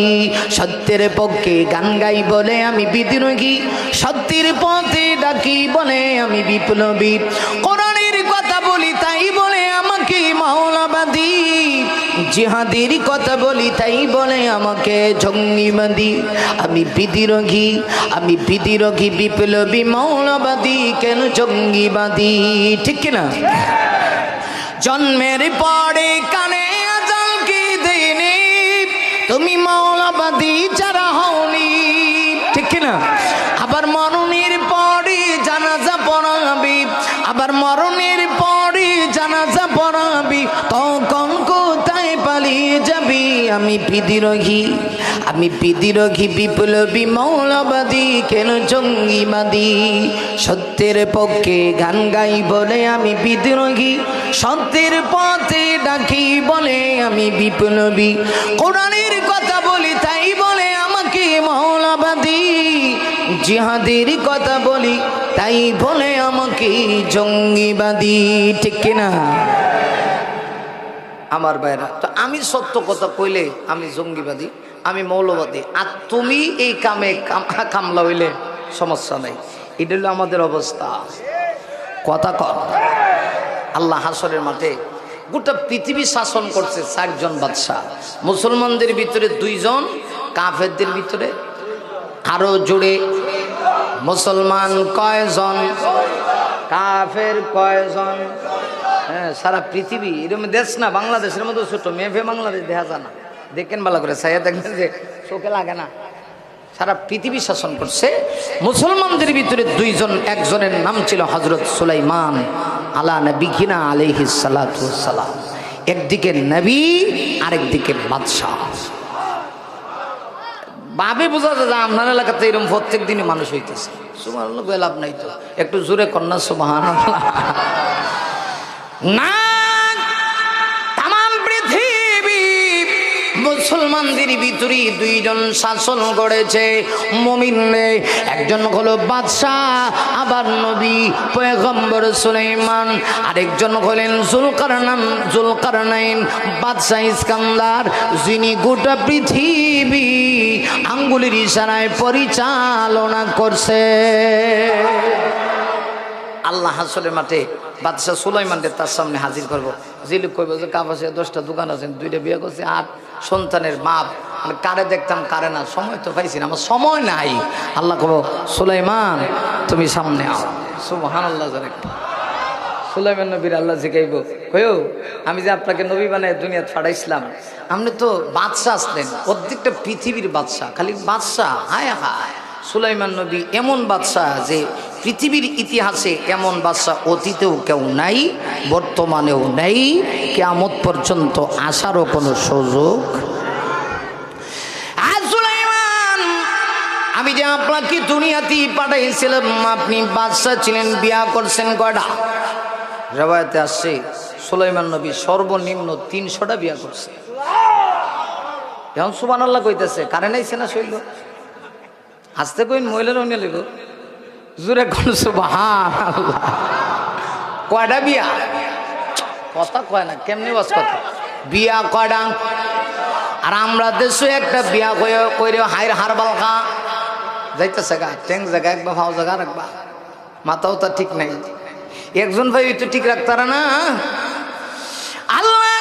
সত্যের পক্ষে গান গাই বলে আমি বিদ্রোহী, সত্যের পথে ডাকি বলে আমি বিপ্লবী, কোরআনের কথা বলি তাই বলে আমাকে মৌলবাদী, জিহাদের কথা বলি তাই বলে আমাকে জঙ্গিবাদী। আমি বিদ্রোহী, আমি বিদ্রোহী, বিপ্লবী, মৌলবাদী, কেন জঙ্গিবাদী, ঠিক কিনা? জন্মের পরে কানে আজান কি দেয়নি, তুমি মৌলবাদী যারা হওনি, ঠিক কিনা? আবার মরণের পরে জানাজা পড়াবি, আবার মরণের পরে জানাজা পড়াবি, তখন কোথায় পালিয়ে যাবি? আমি বিদ্রোহী, আমি বিদ্রোহী, বিপ্লবী, মৌলবাদী, কেন জঙ্গিবাদী? সত্যের পক্ষে গান গাই বলে আমি বিদ্রোহী, সত্যের পথে ডাকি বলে আমি বিপ্লবী, কোরআনের কথা বলি তাই বলে আমাকে মৌলবাদী, জিহাদের কথা বলি তাই বলে আমাকে জঙ্গিবাদী, ঠিক কিনা? আমার ভাইরা, তো আমি সত্য কথা কইলে আমি জঙ্গিবাদী, আমি মৌলবাদী, আর তুমি এই কামে কামলা হইলে সমস্যা নাই। এটা হলো আমাদের অবস্থা। কথা কর, আল্লাহ হাসরের মাঠে গোটা পৃথিবী শাসন করছে 4 জন বাদশাহ, মুসলমানদের ভিতরে 2 জন, কাফেরদের ভিতরে আরো জোরে। মুসলমান কয়জন, কাফের কয়জন? হ্যাঁ, সারা পৃথিবী এরকম দেশ না, বাংলাদেশের মতো ছোট মেভে বাংলাদেশ দেখা যায় না, দেখেন ভালো করে সাইয়া দেখবেন যে চোখে লাগে না। সারা পৃথিবী শাসন করছে মুসলমানদের ভিতরে 2 জন, একজনের নাম ছিল হযরত সুলাইমান আলা নবিয়িনা আলাইহিস সালাতু ওয়াস সালাম। একদিকে নবী, আরেকদিকে বাদশাহ। ভাবে বোঝা যায় যে আপনার এলাকাতে এরকম প্রত্যেক দিনই মানুষ হইতেছে। সুবহানাল্লাহ বলে লাভ নাই তো, একটু জোরে কন্যা সুবহানাল্লাহ। না তামাম পৃথিবী মুসলমানদের ভিতরে দুইজন শাসন করেছে মুমিনে, একজন হলো বাদশাহ আবার নবী পয়গম্বর সুলাইমান, আরেকজন হলেন জুলকারনাইন বাদশাহ ইস্কান্দার, যিনি গোটা পৃথিবী আঙ্গুলের ইশারায় পরিচালনা করছে। আল্লাহ হাসরের মাঠে বাদশাহ সুলাইমানকে তার সামনে হাজির করবো। জিলুক কইব যে কাপাসে 10টা দোকান আছে, 2টা বিয়ে করছে, 8 সন্তানের বাপ, মানে কারে দেখতাম কারে না, সময় তো পাইছি না, আমার সময় নাই। আল্লাহ কব সুলাইমান তুমি সামনে আও। সুবহানাল্লাহ। সুলাইমান নবীর আল্লাহ জিগাইব কইও আমি যে আপনাকে নবী বানায় দুনিয়াতে পাঠাইছিলাম, আপনি তো বাদশাহ আসলেন, প্রত্যেকটা পৃথিবীর বাদশাহ, খালি বাদশাহ। হায় হায়, সুলাইমান নবী এমন বাদশাহ যে পৃথিবীর ইতিহাসে এমন বাদশাহ অতীতেও কেউ নাই, বর্তমানেও নাই, কিয়ামত পর্যন্ত আসারও কোনো সুযোগ। সুলাইমান, আমি যে আপনাকে দুনিয়াতে পাঠাইছিলাম, আপনি বাদশাহ ছিলেন, বিয়া করছেন কয়টা? রেওয়ায়েতে আসছে সুলাইমান নবী সর্বনিম্ন 300টা বিয়া করছে। এখন সুবহানাল্লাহ কইতেছে, কারেন্ট আইছে না শৈল? আসতে কইন মহিলারাও নিয়ে লিব, জোরে কোন সুবহানাল্লাহ। কয়টা বিয়া? কথা কয় না, কেমনি বাস কথা, বিয়া কয়টা? আর আমরা দেশে একটা বিয়া কইরে হাইর হারবাল খা যাইতেছে গা, ট্যাং জায়গা একবার ভাও জায়গা রাখবা, মাথাও তা ঠিক নাই, একজন ভাই তো ঠিক রাখতারা না। আল্লাহ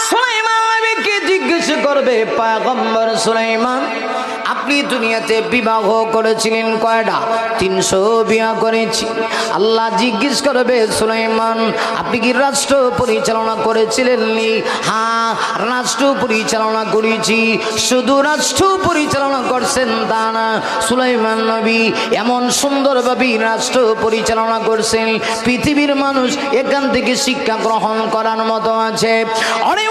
সুলাইমান নবীকে জিজ্ঞেস করবে, পয়গম্বর সুলাইমান আপনি দুনিয়াতে বিবাহ করেছিলেন কয়টা? 300 বিয়া করেছি। আল্লাহ জিজ্ঞেস করবে সুলাইমান আপনি কি রাষ্ট্র পরিচালনা করেছিলেন? হ্যাঁ রাষ্ট্র পরিচালনা করেছি। শুধু রাষ্ট্র পরিচালনা করছেন তা না, সুলাইমান নবী এমন সুন্দরভাবে রাষ্ট্র পরিচালনা করছেন পৃথিবীর মানুষ এখান থেকে শিক্ষা গ্রহণ করার মতো আছে। অরে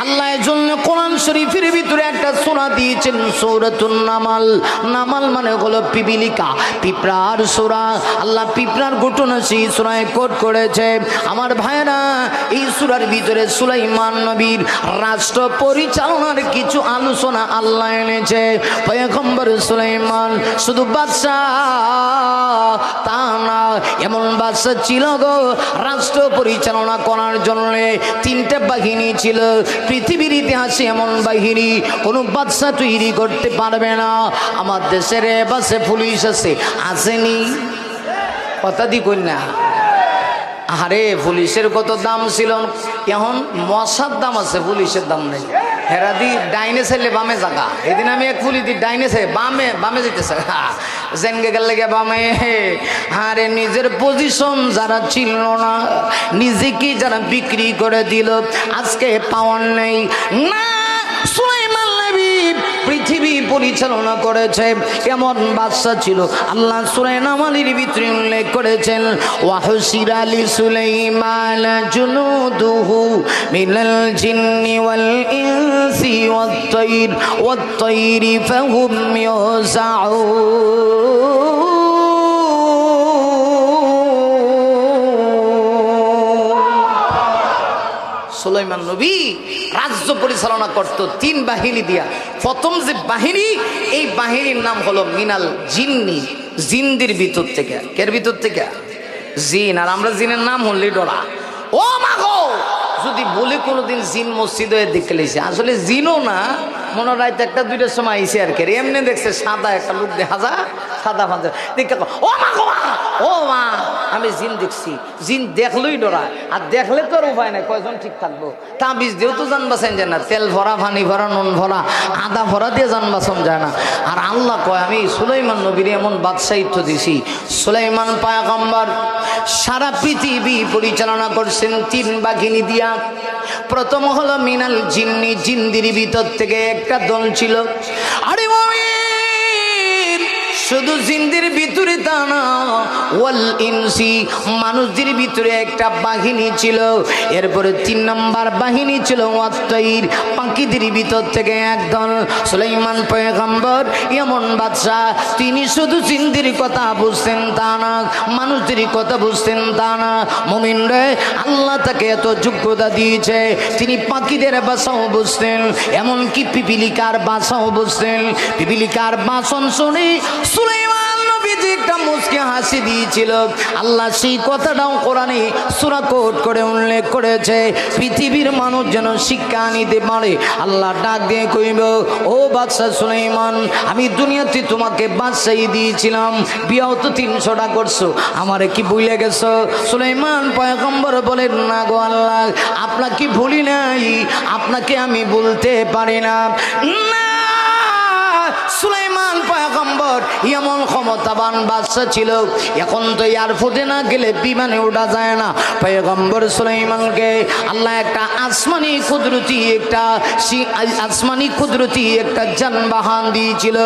আল্লাহ জন্য কোরআন শরীফের ভিতরে একটা সূরা দিয়েছেন, সূরাতুন নামাল। নামাল মানে হলো পিপিলিকা, পিঁপড়ার সূরা। আল্লাহ পিঁপড়ার ঘটনা সেই সূরায় কোট করেছে। আমার ভাইরা, এই সূরার ভিতরে সুলাইমান নবীর রাষ্ট্র পরিচালনার কিছু আলোচনা আল্লাহ এনেছে। পয়গম্বর সুলাইমান শুধু বাদশাহ তা না, এমন বাদশাহ ছিল গো, রাষ্ট্র পরিচালনা করার জন্য 3টা বাহিনী ছিল। পৃথিবীর ইতিহাসে এমন বাহিনী কোনো বাদশা তৈরি করতে পারবে না। আমার দেশের বাসে পুলিশ আছে, আসেনি? কথা দি কন্যা, আরে পুলিশের কত দাম ছিল, এখন মশার দাম আছে, পুলিশের দাম নেই। হেরাদি ডাইনে চাইলে বামে জাগা। এদিন আমি এক পুলিশ দি ডাইনে চাই বামে বামে যেতেছে, জেনগে গেলে গে বামে। আরে নিজের পজিশন যারা ছিল না, নিজেকে যারা বিক্রি করে দিল, আজকে পাওয়ার নেই না। সুলাইমান নবী পৃথিবী পরিচালনা করেছে, এমন বাদশাহ ছিল। আল্লাহ সূরা নামালের ভিতরে উল্লেখ করেছেন, ওয়াহশিরা লিসুলাইমান জুনুদুহু মিনাল জিন্নি ওয়াল ইনসি ওয়াত-তাইরি ফাহুম ইউযাউন। সুলাইমান নবী রাজ্য পরিচালনা করত 3 বাহিনী দিয়া। প্রথম যে বাহিনী, এই বাহিনীর নাম হলো মিনাল জিন্নি, জিনদের ভিতর থেকে। কের ভিতর থেকে? জিন। আর আমরা জিনের নাম হলি ডরা। ও মাগো, যদি বলে কোনোদিন জিন মসজিদ হয়ে দেখে লেছে, আসলে জিনও না, মনে রাইতে 1-2টার সময় আইসে আর কি। এমনি দেখছে সাদা একটা লোক দেখা যায়, সাদা ফাঁদা দেখে ও মা গো মা, ও মা আমি জিন দেখছি। জিন দেখলেই ডরায়, আর দেখলে তো আর উপায় নাই, কয়জন ঠিক থাকবো। তাবিজ দিয়েও তো জান বাঁচেন যায় না, তেল ভরা, পানি ভরা, নুন ভরা, আদা ভরা দিয়ে জান বাঁচন যায় না। আর আল্লাহ কয় আমি সুলাইমান নবীর এমন বাদশাহিত্ব দিছি। সুলাইমান পয়গম্বর সারা পৃথিবী পরিচালনা করছেন 3 বাহিনী দিয়া। প্রথম হলো মিনাল জিন্নি, জিনদের ভিতর থেকে একটা দল ছিল। আরে মুমিন শুধু জিনদের ভিতরে তা না, ওয়াল ইনসি মানুষদের ভিতরে একটা বাহিনী ছিল। এরপরে 3 নম্বর বাহিনী ছিল ওয়াত্তাইর পাখিদের ভিতর থেকে একদল। সুলাইমান পয়গম্বর এমন বাদশাহ, তিনি শুধু জিনদের কথা বুঝতেন তা না, মানুষদের কথা বুঝতেন তা না। মুমিন রে, আল্লাহ তাকে এত যোগ্যতা দিয়েছে, তিনি পাখিদের ভাষাও বুঝতেন, এমনকি পিপিলিকার ভাষাও বুঝতেন। পিপিলিকার ভাষণ শুনে সুলাইমান নবীজি একটা মুচকি হাসি দিয়েছিল। আল্লাহ সেই কথাটাও কোরআনে সূরা কোট করে উল্লেখ করেছে, পৃথিবীর মানুষ যেন শিক্ষা নিতে পারে। আল্লাহ ডাক দিয়ে কইব, ও বাদশা সুলাইমান, আমি দুনিয়াতে তোমাকে বাদশাহী দিয়েছিলাম, বিয়াও তো 300টা করছো, আমারে কি ভুলে গেছো? সুলাইমান পয়গম্বর বলেন, না গো আল্লাহ, আপনাকে ভুলি নাই, আপনাকে আমি ভুলতে পারি না। সুলাইমান পয়গম্বর এমন ক্ষমতাবান বাদশা ছিল, এখন তো এয়ারপোর্টে না গেলে বিমানে ওঠা যায় না। পয়গম্বর সুলাইমানকে আল্লাহ একটা আসমানি কুদরতি একটা যানবাহন দিয়েছিল,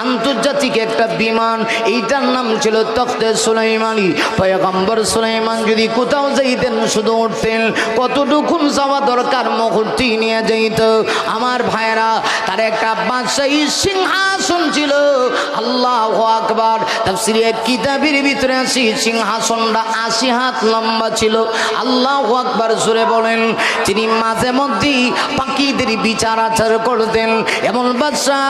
আন্তর্জাতিক একটা বিমান, এইটার নাম ছিল তখতে সুলাইমানি। পয়গম্বর সুলাইমান যদি কোথাও যাইতেন শুধু উঠতেন, কতটুকুন যাওয়া দরকার মুহূর্তেই নিয়ে যাইত। আমার ভাইরা, তার একটা বাদশাহী সিংহাসন ছিল। আল্লাহু আকবার। তাফসীরে কিতাবের ভিতরে আছে সিংহাসনটা 80 হাত লম্বা ছিল। আল্লাহু আকবার জোরে বলেন। তিনি মাঝে মধ্যে পাখিদের বিচার আচার করতেন, এমন বাদশা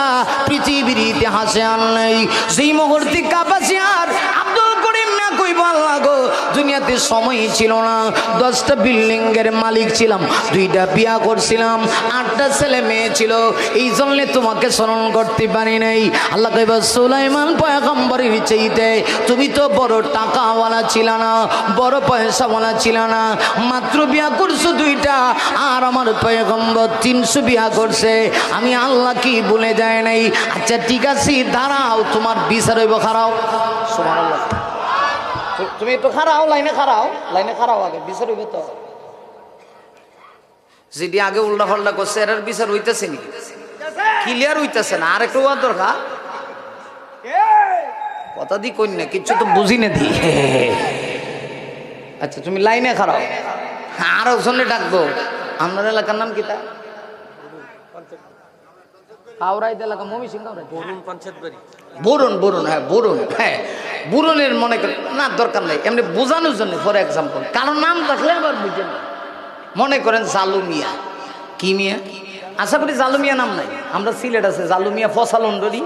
পৃথিবীর ইতিহাসে আর নেই। সেই মুহূর্তে কাপাসিয়ার আব্দুল করিম না কইব, আল্লাহ গো, দুনিয়াতে সময় ছিল না, 10টা বিল্ডিং এর মালিক ছিলাম, 2টা বিয়া করছিলাম, 8টা ছেলে মেয়ে ছিল, এই জন্য তোমাকে স্মরণ করতে পারি নাই। আল্লাহ কইব, সুলাইমান পয়গম্বরের চাইতে তুমি তো বড় টাকাওয়ালা ছিল না, বড় পয়সাওয়ালা ছিল না, মাত্র বিয়া করছো 2টা, আর আমার পয়গম্বর 300 বিয়া করছে। আমি আল্লাহ কি বলে যায় নাই? আচ্ছা ঠিক আছে, দাঁড়াও, তোমার বিচার হইব, খারাও। সুবহানাল্লাহ। তুমি একটু খারাও, লাইনে খারাও, আগে বিচার হইবে তো। যেটি আগে উল্টা পাল্টা করছে, এর বিচার হইতেছে নি? ক্লিয়ার হইতেছে না, আর একটু দরকার। কথা দি কই না, কিচ্ছু তো বুঝি না দি। আচ্ছা তুমি লাইনে খারাও, আরো জনে ডাকবো। আপনার এলাকার নাম কি? তা হাওড়াইতে এলাকা ময়মনসিংহ বরুণ। হ্যাঁ বরুণ, হ্যাঁ বুরনের মনে করেন না, দরকার নেই, এমনি বোঝানোর জন্য। ফর এক্সাম্পল, কারো নাম রাখলে আবার বুঝেন, মনে করেন জালু মিয়া। কি মিয়া? আশা করি জালু মিয়া নাম নাই। আমরা সিলেট আছে জালু মিয়া, ফসা লন্ডনী,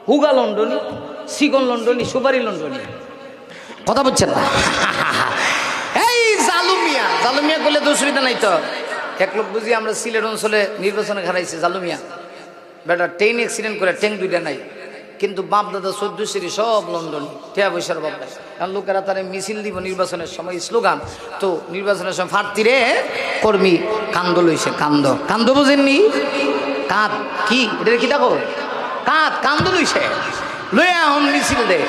হুগা লন্ডনী, সিগন লন্ডনী, সুপারি লন্ডনী। কথা বলছেন না? এই জালু মিয়া করলে তো অসুবিধা নাই তো। এক লোক বুঝি আমরা সিলেট অঞ্চলে নির্বাচনে হারাইছি, জালু মিয়া বেটা ট্রেন অ্যাক্সিডেন্ট করে, ট্যাঙ্ক 2টা নাই, কিন্তু বাপ দাদা 14 সিঁড়ি সব লন্ডন, টিয়া পয়সার বাপ। কারণ লোকেরা তারা মিছিল দিব নির্বাচনের সময়, স্লোগান তো নির্বাচনের সময়, ফাটতিরে কর্মী কান্দ লইছে, কান্দ বুঝেননি? কাঁদ কি এটা কি দেখো, কান্দ লইছে, লইয়া এখন মিছিল দে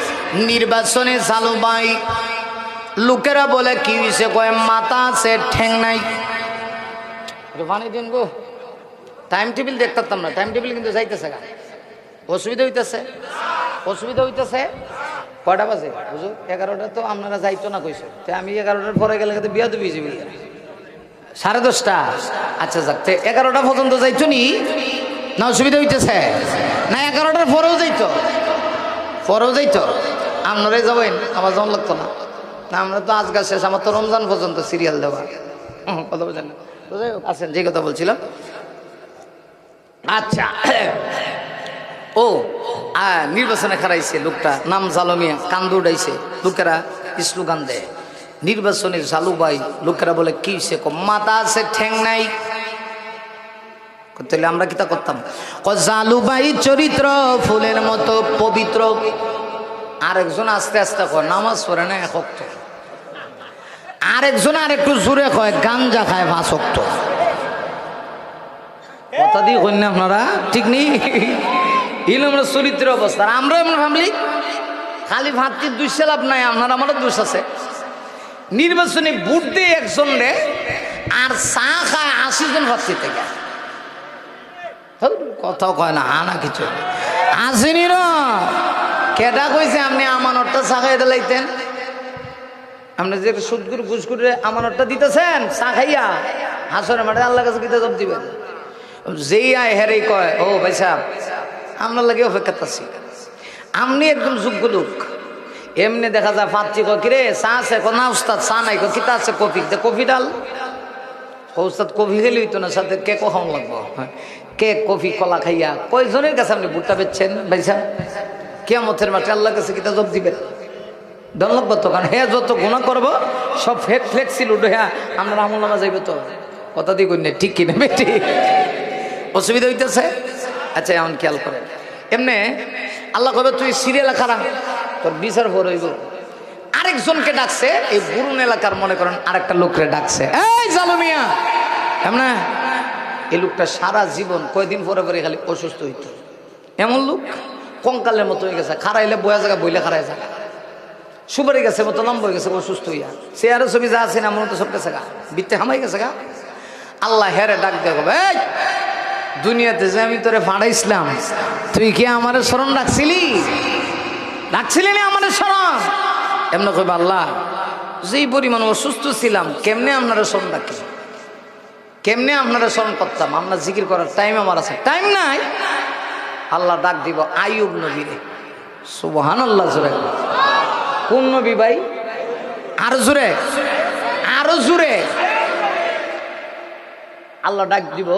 নির্বাচনে। চালু ভাই, লোকেরা বলে কি হয়েছে, কয় মাথা আছে ঠ্যাং নাই। পানি দিন গো, টাইম টেবিল দেখতাম না, টাইম টেবিল কিন্তু যাইতেছে গা। অসুবিধা হইতেছে। কয়টা বাজে বুঝো? 11টা তো আপনারা যাইতো না কইছো, আমি 11টার পরে গেলে বিয়া তো বিজি 10:30। আচ্ছা যাক, 11টা পর্যন্ত যাইতো নি না? অসুবিধা হইতেছে না? 11টার পরেও যাইতো, আপনারাই যাবেন, আমার যেমন লাগতো না। আমরা তো আজকাল শেষ, আমার তো রমজান পর্যন্ত সিরিয়াল দেওয়া। কথা বলছেন না? আছেন যে কথা বলছিলাম। আচ্ছা, ও নির্বাচনে খারাইছে লোকটা, নাম জালমিয়া, কান্দু উড়াইছে, লোকেরা স্লোগান দেয় নির্বাচনে। জালুবাই, লোকেরা বলে কি সে, মাথা আছে ঠ্যাং নাই। তাহলে আমরা কিতা করতাম, জালুবাই চরিত্র ফুলের মতো পবিত্র। আরেকজন আস্তে আস্তে কয় নামাজ পড়ে না 1 ওয়াক্ত। আরেকজন আর একটু জোরে কয় গাঞ্জা খায় 5 ওয়াক্ত। কথা দিয়ে কই না আপনারা? ঠিক নেই? এই আমরা চরিত্রের অবস্থা। আমরা এমন ফ্যামিলি, খালি ভাতটির দুইশে লাভ নাই, আপনার আমারও দোষ আছে। নির্বাচনে ভোট দিয়ে একজন রে, আর চা খায় 80 জন ভাতটি থেকে। কথাও কয় না, না কিছু আসেনি। কেডা কইছে আপনি আমানতটা চাখাই দিলাইতেন? আপনি যে সুদগুর ঘুষগুরে আমানতটা দিতেছেন চা খাইয়া, হাসরে মাঠে আল্লাহর কাছে কিতা জব দিবেন? যেই আয় হেরেই কয়, ও ভাই সাহেব আপনার লাগে অপেক্ষা আছি, আপনি একদম যোগ্য লোক। এমনি দেখা যায় পাচ্ছি কিরে চা আছে, না উস্তাদ চা নাই, কিতা আছে কফি, কফি ডাল। উস্তাদ কফি খেলে হইতো না, সাথে কেক খাওয়ান লাগবো। কেক কফি কলা খাইয়া কয়জনের কাছে আপনি ভুট্টা বেচছেন ভাই সাহেব? কিয়ামতের মাঠে আল্লাহর কাছে কিতা জব দিবেন? দল লাগবো তো, কারণ হ্যাঁ যত গুণা করবো সব ফ্লেক্সিল উঠে, হ্যাঁ আমরা আমল নামা যাইবে তো, কথা দিয়ে কই না, ঠিক কিনা বেটি? অসুবিধা হইতেছে? আচ্ছা এমন খেয়াল করেন, এমনি আল্লাহ কবে তুই সিরিয়াল খারাপ তোর বিচার ভর হইব। আরেকজনকে ডাকছে, এই বুরুন এলাকার মনে করেন আরেকটা লোকরে ডাকছে, এই জালুমিয়া এমনা। এই লোকটা সারা জীবন কয়দিন পরে পরে খালি অসুস্থ হইতো, এমন লোক কঙ্কালের মতো হয়ে গেছে, খারাইলে বয়া জায়গা বইলে খারাই যায়, সুপারি গেছে মতো লম্ব হয়ে গেছে অসুস্থ হইয়া, চেয়ারের ছবি যা আছে না মনে তো সব গেছে গা, বিত্তে হামাই গেছে গা। আল্লাহ হেরে ডাক দেখো, এই দুনিয়াতে যে আমি তোরে ফাড়াইছিলাম, তুই কি আমার স্মরণ রাখছিলি? রাখছিলি না আমার স্মরণ? এমন কইবা আল্লাহ যেই পরিমাণ অসুস্থ ছিলাম, কেমনে আপনারা স্মরণ রাখি, কেমনে আপনারা স্মরণ করতাম? আপনার জিকির করার টাইম আমার আছে, টাইম নাই। আল্লাহ ডাক দিব আইয়ুব নবীরে। সুবহানাল্লাহ জোরে। কোন নবী ভাই? আরো জোরে, আরো জোরে। আল্লাহ ডাক দিব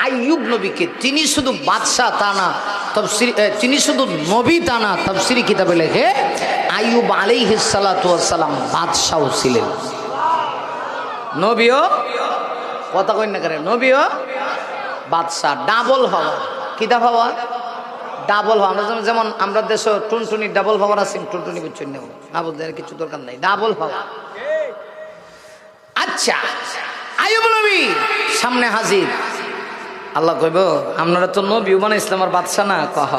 আইয়ুব নবীকে। তিনি শুধু বাদশাহ তা না, তাফসীর তিনি শুধু নবী তা না, তাফসীরি কিতাবে লেখে আইয়ুব আলাইহিস সালাতু ওয়াস সালাম বাদশাও ছিলেন, নবীও। কথা কই না করে, নবীও বাদশাহ, ডাবল হওয়া। কিতা হওয়া? ডাবল হওয়া। আমরা যেমন আমরা দেশে টুনটুনি ডাবল হওয়ার আছে, টুনটুনি বুঝছেন না, ডাবল দেওয়ার কিছু দরকার নাই, ডাবল হওয়া। আচ্ছা আইয়ুব নবী সামনে হাজির। আল্লাহ কইব আপনারা তো নবী বানাইছিলাম আর বাদশা না, কহ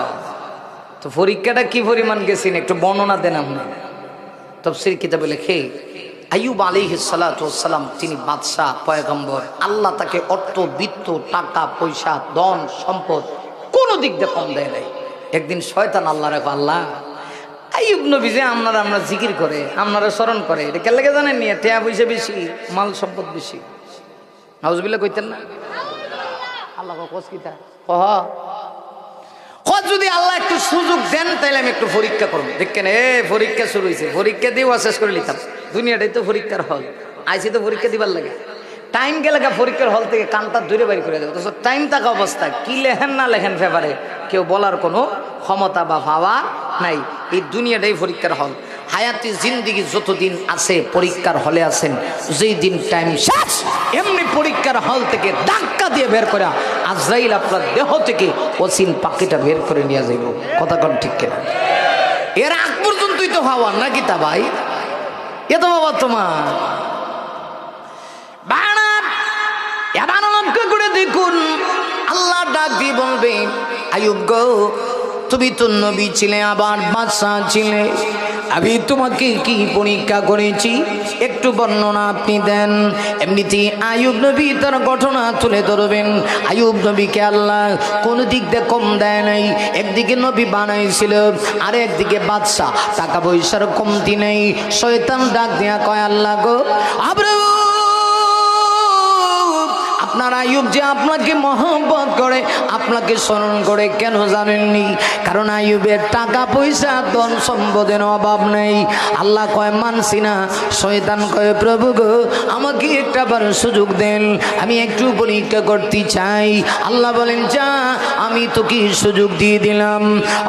তো পরীক্ষাটা কি পরিমাণ গেছেন একটু বর্ণনা দেন আপনি। তাফসীর কিতাবে লেখে আইয়ুব আলাইহিস সালাতু ওয়াস সালাম তিনি বাদশাহ, পয়গম্বর। আল্লাহ তাকে অর্থ বিত্ত, টাকা পয়সা, ধন সম্পদ কোনো দিক দিয়ে কম দেয় নাই। একদিন শয়তান আল্লাহ রাখো, আল্লাহ আইয়ুব নবী যে আমরা জিকির করে, আপনারা স্মরণ করে, এটা কে লাগে জানেন নিয়ে টাকা পয়সা বেশি, মাল সম্পদ বেশি, নাউজুবিল্লাহ কইতেন না? আল্লাহ কসকিতা কহ যদি আল্লাহ একটু সুযোগ দেন তাহলে আমি একটু পরীক্ষা করবো। দেখেন এ পরীক্ষা শুরু হয়েছে, পরীক্ষা দিয়েও শেষ করে লিখতাম। দুনিয়াটাই তো পরীক্ষার হল, আইসি তো পরীক্ষা দিবার লাগে। টাইম গেলে পরীক্ষার হল থেকে কানটা দূরে বাড়ি করে দেবে, তো টাইম থাকা অবস্থা কি লেখেন না লেখেন পেপারে কেউ বলার কোনো ক্ষমতা বা ভাবা নাই। এই দুনিয়াটাই পরীক্ষার হল। হায়াতি জিন্দিগি যতদিন আছে পরীক্ষার হলে আছেন, যেই দিন টাইম শেষ এমনি পরীক্ষার হল থেকে ধাক্কা দিয়ে বের করে আজরাইল আপনার দেহ থেকে অসীম পাখিটা বের করে নিয়ে যাইব। কথা কোন ঠিক কিনা? এর আগ পর্যন্তই তো ভাবার নাকি তা ভাই, এ তো বাবা তোমার এবার লক্ষ্য করে দেখুন, আল্লাহ ডাক দিয়ে বলবে আইয়ুব গো তুমি তো নবী ছিলে, আবার বাদশা ছিলে, আমি তোমাকে কি পরীক্ষা করেছি একটু বর্ণনা আপনি দেন। এমনিতেই আইয়ুব নবী তার ঘটনা তুলে ধরবেন। আইয়ুব নবীকে আল্লাহ কোন দিক দিয়ে কম দেয় নাই। একদিকে নবী বানাইছিল, আর একদিকে বাদশা, টাকা পয়সার কমতি নেই। শয়তান ডাক দিয়া কয় আল্লাহ গো আপনার আইয়ুব যে আপনাকে মহব্বত করে, আপনাকে স্মরণ করে, কেন জানেননি? কারণ আইয়ুবের টাকা পয়সা ধন সম্পদের অভাব নেই। আল্লাহ কয় মানছি না। শয়তান কয় প্রভু গো আমাকে একটা বার সুযোগ দেন, আমি একটু পরীক্ষা করতে চাই। আল্লাহ বলেন যা, আমি তোকে সুযোগ দিয়ে দিলাম।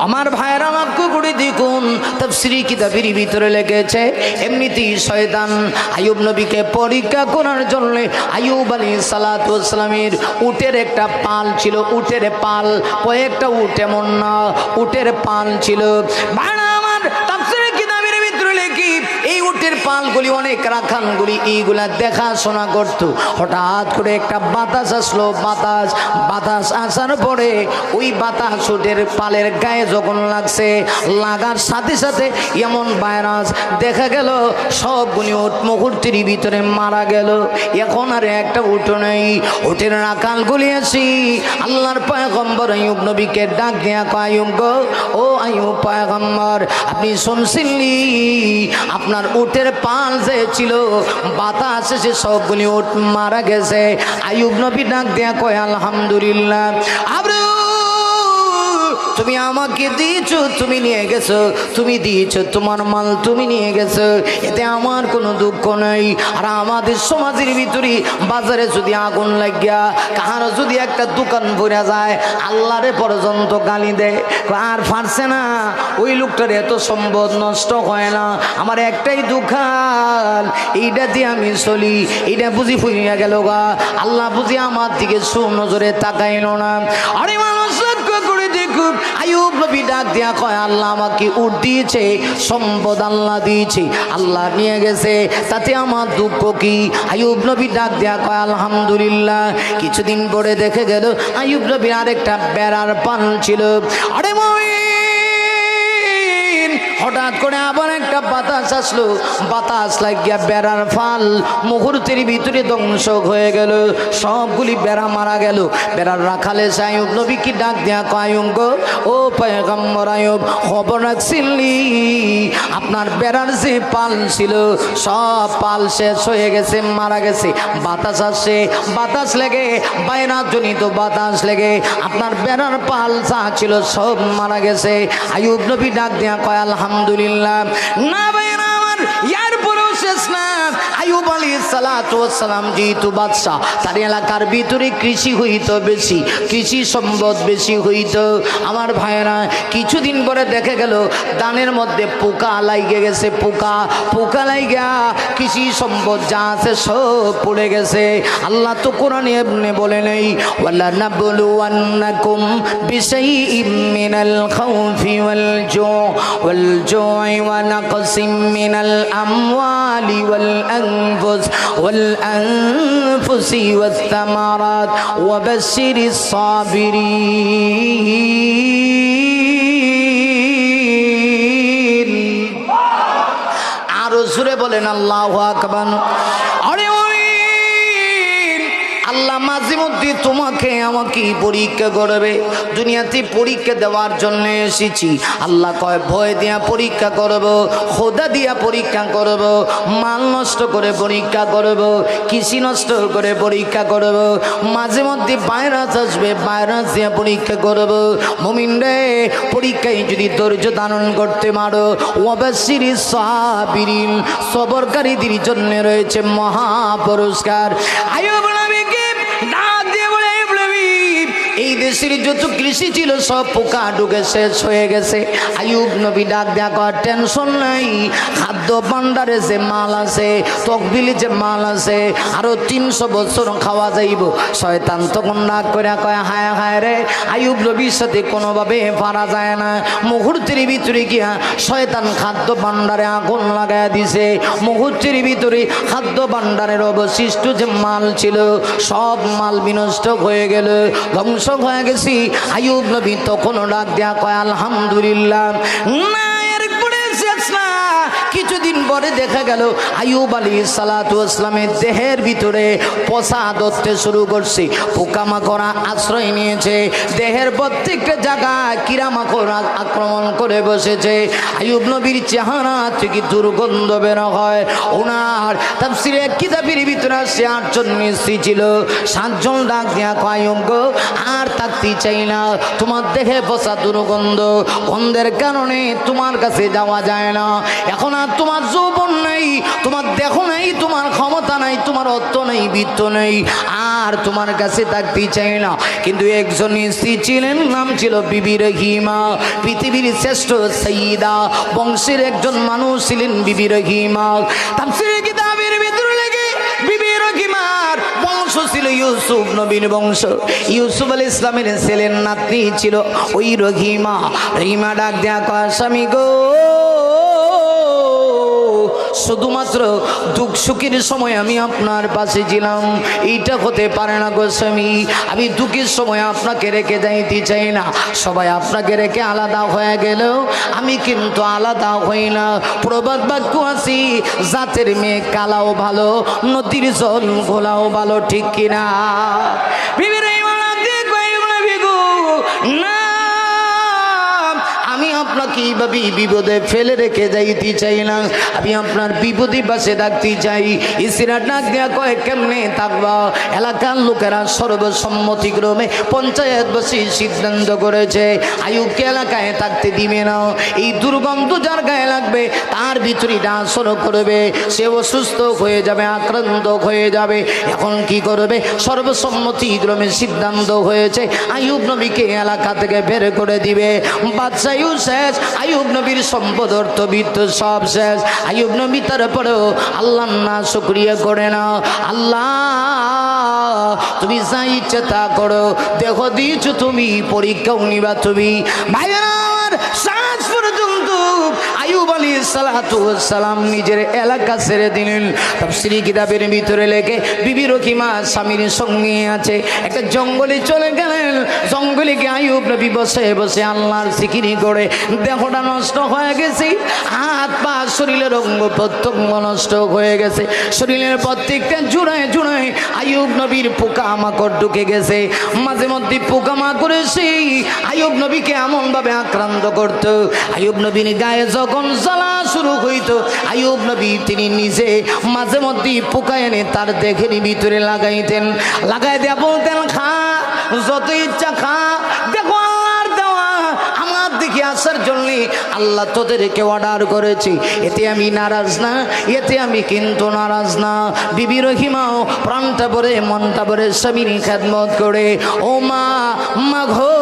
আমার ভাইয়ের আমাকে করে দেখুন, তাফসীরি কিতাবের ভিতরে লেগেছে এমনিতেই শয়তান আইয়ুব নবীকে পরীক্ষা করার জন্য আইয়ুব আলাইহিস সালাতু ওয়াস সালামের উটের একটা পাল ছিল, উটের পাল, কয়েকটা উট এমন না, উটের পাল ছিল। ভাড়া আমার তাফসীরে কিতাবের ভিতরে লেখি এই উটের পাল মালগুলি অনেক রাখালগুলি এইগুলা দেখাশোনা করতো। হঠাৎ করে একটা বাতাস আসলো, বাতাস আসার পরে ওই বাতাস উটের পালের গায়ে যখন লাগছে, লাগার সাথে সাথে এমন ভাইরাস দেখা গেল সবগুলি উট মুহূর্তের ভিতরে মারা গেল। এখন আর একটা উট নেই। উটের রাখালগুলি আসি আল্লাহর পয়গম্বর আইয়ুব নবীকে ডাক দিয়া কয়, আইয়ুব গো, ও আইয়ুব পয়গম্বর, আপনি শুনছিলি আপনার উটের পাল যে ছিল বাতাস এসে সবগুলি উট মারা গেছে? আইয়ুব নবী ডাক দিয়া কয়, আলহামদুলিল্লাহ, তুমি আমাকে দিয়েছো, তুমি নিয়ে গেছো, তুমি দিয়েছো তোমার মাল, তুমি নিয়ে গেছো, এতে আমার কোনো দুঃখ নেই। আর আমাদের সমাজের ভিতরে বাজারে যদি আগুন লাগিয়া কাহার যদি একটা দোকান ভরে যায়, আল্লাহরে পর্যন্ত গালি দেয়, আর পারছে না ওই লোকটার এত সম্পদ নষ্ট হয় না, আমার একটাই দোকান, এইটা দিয়ে আমি চলি, এইটা বুঝি ফুরিয়া গেল গা, আল্লাহ বুঝি আমার দিকে সুনজরে তাকাইল না। আরে মানুষ লক্ষ্য করে দেখুন, আইয়ুব নবী ডাক দিয়া কয়, আল্লাহ আমাকে উট দিয়েছে, সম্পদ আল্লাহ দিয়েছে, আল্লাহ নিয়ে গেছে, তাতে আমার দুঃখ কি? আইয়ুব নবী ডাক দিয়া কয়, আলহামদুলিল্লাহ। কিছুদিন পরে দেখে গেল আইয়ুব নবী আরেকটা বেড়ার পান ছিল। আরে হঠাৎ করে আবার একটা বাতাস আসলো, বাতাস লাগিয়া বেড়ার ফাল মুহূর্তের ভিতরে ধ্বংস হয়ে গেল, সবগুলি বেড়া মারা গেল। বেড়ার রাখালে আইয়ুব নবী কি ডাক দিয়া কয়, আইয়ুব গো, ও পয়গম্বর আইয়ুব, খবর রাখছিলি আপনার বেড়ার যে পাল ছিল সব পাল শেষ হয়ে গেছে, মারা গেছে। বাতাস আসছে, বাতাস লেগে বাইরা জনিত বাতাস লেগে আপনার বেড়ার পাল যা ছিল সব মারা গেছে। আইয়ুব নবী ডাক দিয়া কয়, আলহামদুলিল্লাহ। না ভাইরা আমার, ইয়ার পরেও শেষ না। আইয়ুব আলাইহিস সালাতু ওয়াস সালাম যেহেতু বাদশা, তার এলাকার ভিতরে কৃষি হইতো বেশি, কৃষি সম্পদ বেশি হইতো। আমার ভাইরা কিছুদিন পরে দেখে গেল ধানের মধ্যে পোকা লাগে গেছে, পোকা লাইগা কৃষি সম্পদ যা আছে সব পড়ে গেছে। আল্লাহ তো কোরআনে এমনি বলে নেই, ওয়ালা নাবলুওয়ান্নাকুম বিশাইইম মিনাল খাউফি ওয়াল জু'i ওয়া নাকসিম মিনাল আমওয়ালি ওয়াল আনফুসি ওয়াত তামারাত ওয়া বাশশিরিস সাবিরিন। আরো জোরে বলেন আল্লাহু আকবার। আরে আল্লাহ মাঝে মধ্যে তোমাকে আমাকে পরীক্ষা করবে। দুনিয়াতে পরীক্ষা দেওয়ার জন্য এসেছি। আল্লাহ কয়, ভয় দিয়া পরীক্ষা করব, খোদা দিয়া পরীক্ষা করব, মাল নষ্ট করে পরীক্ষা করব, কৃষি নষ্ট করে পরীক্ষা করব, মাঝে মধ্যে ভাইরাস আসবে, ভাইরাস দিয়া পরীক্ষা করব। মুমিন রে, পরীক্ষায় যদি ধৈর্য ধারণ করতে পারো, ওয়াবাশশিরিস সাবিরিন, সবরকারীদের জন্য রয়েছে মহা পুরস্কার। আইয়ুব নবীকে ডাক দিয়ে বলে, এই দেশের যত কৃষি ছিল সব পোকা ঢুকে শেষ হয়ে গেছে। আইয়ুব নবী ডাক দেয়া কর, টেনশন নাই, খাদ্য ভান্ডারে যে মাল আছে, তকবিলে যে মাল আছে, আরো 300 বছর খাওয়া যাইব। শয়তান তখন ডাক করে কয়, হায় হায় রে, আইয়ুব নবীর সাথে কোনোভাবে পারা যায় না। মুহূর্তের ভিতরে গিয়া শয়তান খাদ্য ভান্ডারে আগুন লাগাইয়া দিছে। মুহূর্তের ভিতরে খাদ্য ভান্ডারের অবশিষ্ট যে মাল ছিল সব মাল বিনষ্ট হয়ে গেল, ধ্বংস হয়ে গেছি। আইয়ুব নবী তখন ডাক দেয়া কয়, আলহামদুলিল্লাহ। না, এরপরে শেষ না। কিছুদিন পরে দেখা গেল আইয়ুব আলাইহিস সালাতু ওয়াস সালামের দেহের ভিতরে পচা ধরতে শুরু করছে, পোকামাকড় আশ্রয় নিয়েছে, দেহের প্রত্যেকটা জায়গা কিরামাকড় আক্রমণ করে বসেছে। আইয়ুব নবীর চেহারা থেকে দুর্গন্ধ বের হয়। ওনার তাফসীরে কিতাবের ভিতরে 8 জন স্ত্রী ছিল, 7 জন ডাক দেয়া কয়, আইয়ুব গো, আর থাকতে চাই না, তোমার দেহে পচা দুর্গন্ধ, গন্ধের কারণে তোমার কাছে যাওয়া যায় না। এখন আর তোমার যৌবন নেই, তোমার দেহ নেই, তোমার ক্ষমতা নাই, তোমার অর্থ নেই, বিত্ত নেই, আর তোমার কাছে থাকতে চাই না। কিন্তু একজন স্ত্রী ছিলেন, নাম ছিল বিবি রহিমা, পৃথিবীর শ্রেষ্ঠ সাইয়্যিদা, বংশের একজন মানুষ ছিলেন বিবি রহিমা। তাফসীরে কিতাবের ভিতরে লেগে বিবি রহিমার বংশ ছিল ইউসুফ নবীর বংশ। ইউসুফ আলাইহিস সালামের ছেলের নাতনি ছিল ওই রহিমা। রহিমা ডাক দেয়া কয়, স্বামী গো, শুধুমাত্র দুঃখ সুখের সময় আমি আপনার পাশে ছিলাম, এইটা হতে পারে না গো স্বামী। আমি দুঃখের সময় আপনাকে রেখে যাইতে চাই না। সবাই আপনাকে রেখে আলাদা হয়ে গেলেও আমি কিন্তু আলাদা হই না। প্রবাদ বাক্য আছি, জাতের মেয়ে কালাও ভালো, নদীর জল ঘোলাও ভালো, ঠিক কিনা? না, আমি আপনাকে এইভাবে বিপদে ফেলে রেখে যাইতে চাই না। আমি আপনার বিপদে পাশে থাকতে চাই। ইসিরা ডাক দেয়া কয় কেমনে থাকবা? এলাকার লোকেরা সর্বসম্মতিক্রমে পঞ্চায়েত বসে সিদ্ধান্ত করেছে আইয়ুবকে এলাকায় থাকতে দিবে না। এই দুর্গন্ধ যার গায়ে লাগবে তার ভিতরে ডাঁসর করবে, সে অসুস্থ হয়ে যাবে, আক্রান্ত হয়ে যাবে। এখন কি করবে? সর্বসম্মতিক্রমে সিদ্ধান্ত হয়েছে আইয়ুব নবীকে এলাকা থেকে বের করে দিবে। বাদশাহ শেষ, আইয়ুব নবীর সম্পদ অর্থবিত্ত সব শেষ। আইয়ুব নবী তারপরেও আল্লাহর না শুকরিয়া করে না। আল্লাহ তুমি যা ইচ্ছা তা করো, দেখো দিয়েছো তুমি, পরীক্ষাও নিবা তুমি। ভাইয়েরা আমার, শেষ পর্যন্ত আইয়ুব আলাইহিস সালাতু ওয়াস সালাম নিজের এলাকা ছেড়ে দিলেন। তাফসীরি কিতাবের ভিতরে লেখে বিবি রহিমা স্বামীর সঙ্গে আছে, একটা জঙ্গলে চলে গেলেন। জঙ্গলে গিয়ে আইয়ুব নবী বসে বসে আল্লাহর জিকির করে দেহটা নষ্ট হয়ে গেছে, হাত পা শরীরের অঙ্গ প্রত্যঙ্গ নষ্ট হয়ে গেছে। শরীরের প্রত্যেকটা জুড়ায় জুড়ায় আইয়ুব নবীর পোকামাকড় ঢুকে গেছে। মাঝে মধ্যে পোকামাকড় এসে আইয়ুব নবীকে এমনভাবে আক্রান্ত করত, আইয়ুব নবীর গায়ে যখন জ্বালা শুরু হইতো আইয়ুব নবী তিনি নিজে মাঝে মধ্যে পোকা এনে তার দেহের ভিতরে লাগাইতেন। লাগাই দেয়া বলতেন, খা, যত ইচ্ছা খা, দেখো আল্লাহর দেওয়া আমার দিকে আসার জন্য আল্লাহ তোদেরকে অর্ডার করেছি, এতে আমি নারাজ না, এতে আমি কিন্তু নারাজ না। বিবি রহিমাও প্রাণটা ভরে মনটা ভরে স্বামীর খেদমত করে। ও মা, মা ঘো,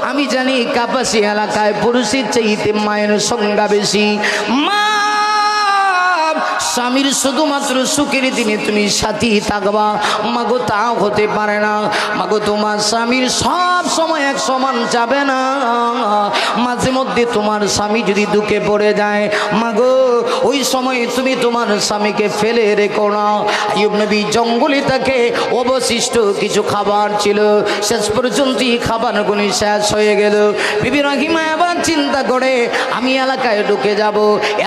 আমি জানি কাপাসি এলাকায় পুরুষের চাইতে মায়ের সংজ্ঞা বেশি। মা, স্বামীর শুধুমাত্র সুখের দিনে তুমি সাথী থাকবা, মাগো তা হতে পারে না। মাগো তোমার স্বামীর সব সময় এক সমান যাবে না। মাঝে মধ্যে তোমার স্বামী যদি দুঃখে পড়ে যায়, মাগো ওই সময় তুমি তোমার স্বামীকে ফেলে রেখো না। আইয়ুব নবী জঙ্গলে তাকে অবশিষ্ট কিছু খাবার ছিল, শেষ পর্যন্ত খাবারগুলি শেষ হয়ে গেল। বিবি রহিমা আবার চিন্তা করে, আমি এলাকায় ঢুকে যাব,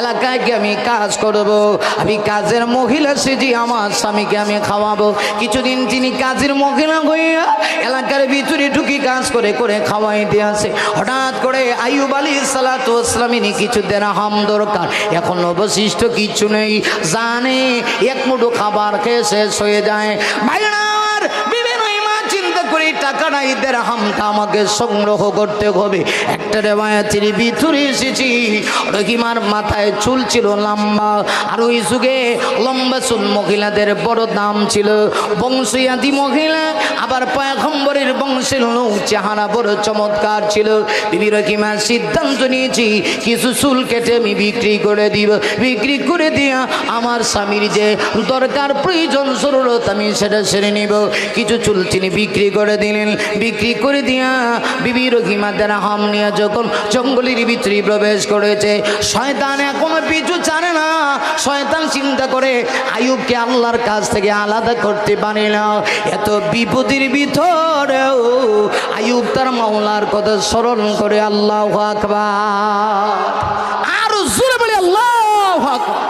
এলাকায় গিয়ে আমি কাজ করব, আমি কাজের মহিলা সেজি আমার স্বামীকে আমি খাওয়াবো। কিছুদিন তিনি কাজের মহিলা হইয়া এলাকার ভিতরে ঢুকি কাজ করে করে খাওয়াইতে আসে। হঠাৎ করে আইয়ুব আলাইহিস সালাতু ওয়াস সালামের কিছু দিরহাম দরকার, এখন অবশিষ্ট কিছু নেই, জানে এক মুঠো খাবার খেয়ে শেষ হয়ে যায়। ভাইরা আমার, বিভিন্ন চিন্তা করে টাকা নাই, দিরহামটা আমাকে সংগ্রহ করতে হবে। একটা রেওয়ায়াতের ভিতরে এসেছি রহিমার মাথায় চুল ছিল লম্বা, আর ওই যুগে লম্বা চুল মহিলাদের বড় দাম ছিল। বংশীয়াদি মহিলা, আবার পয়গম্বরের বংশের লোক, চেহারা বড় চমৎকার ছিল। বিবি রহিমা সিদ্ধান্ত নিয়েছি কিছু চুল কেটে আমি বিক্রি করে দিব, বিক্রি করে দিয়া আমার স্বামীর যে দরকার প্রয়োজন জরুরত আমি সেটা সেরে নিব। কিছু চুল তিনি বিক্রি করে দিলেন। বিক্রি করে দিয়া বিবি রহিমা দিরহাম নিয়ে যখন জঙ্গলের ভিতরে প্রবেশ করেছে, শয়তান এখনো পিছু ছাড়ে না। শয়তান চিন্তা করে আইয়ুবকে আল্লাহর কাছ থেকে আলাদা করতে পারে না। এত বিপদের ভিতরেও আইয়ুব তার মাওলার কথা স্মরণ করে আল্লাহু আকবার, আর জোরে বলে আল্লাহু আকবার।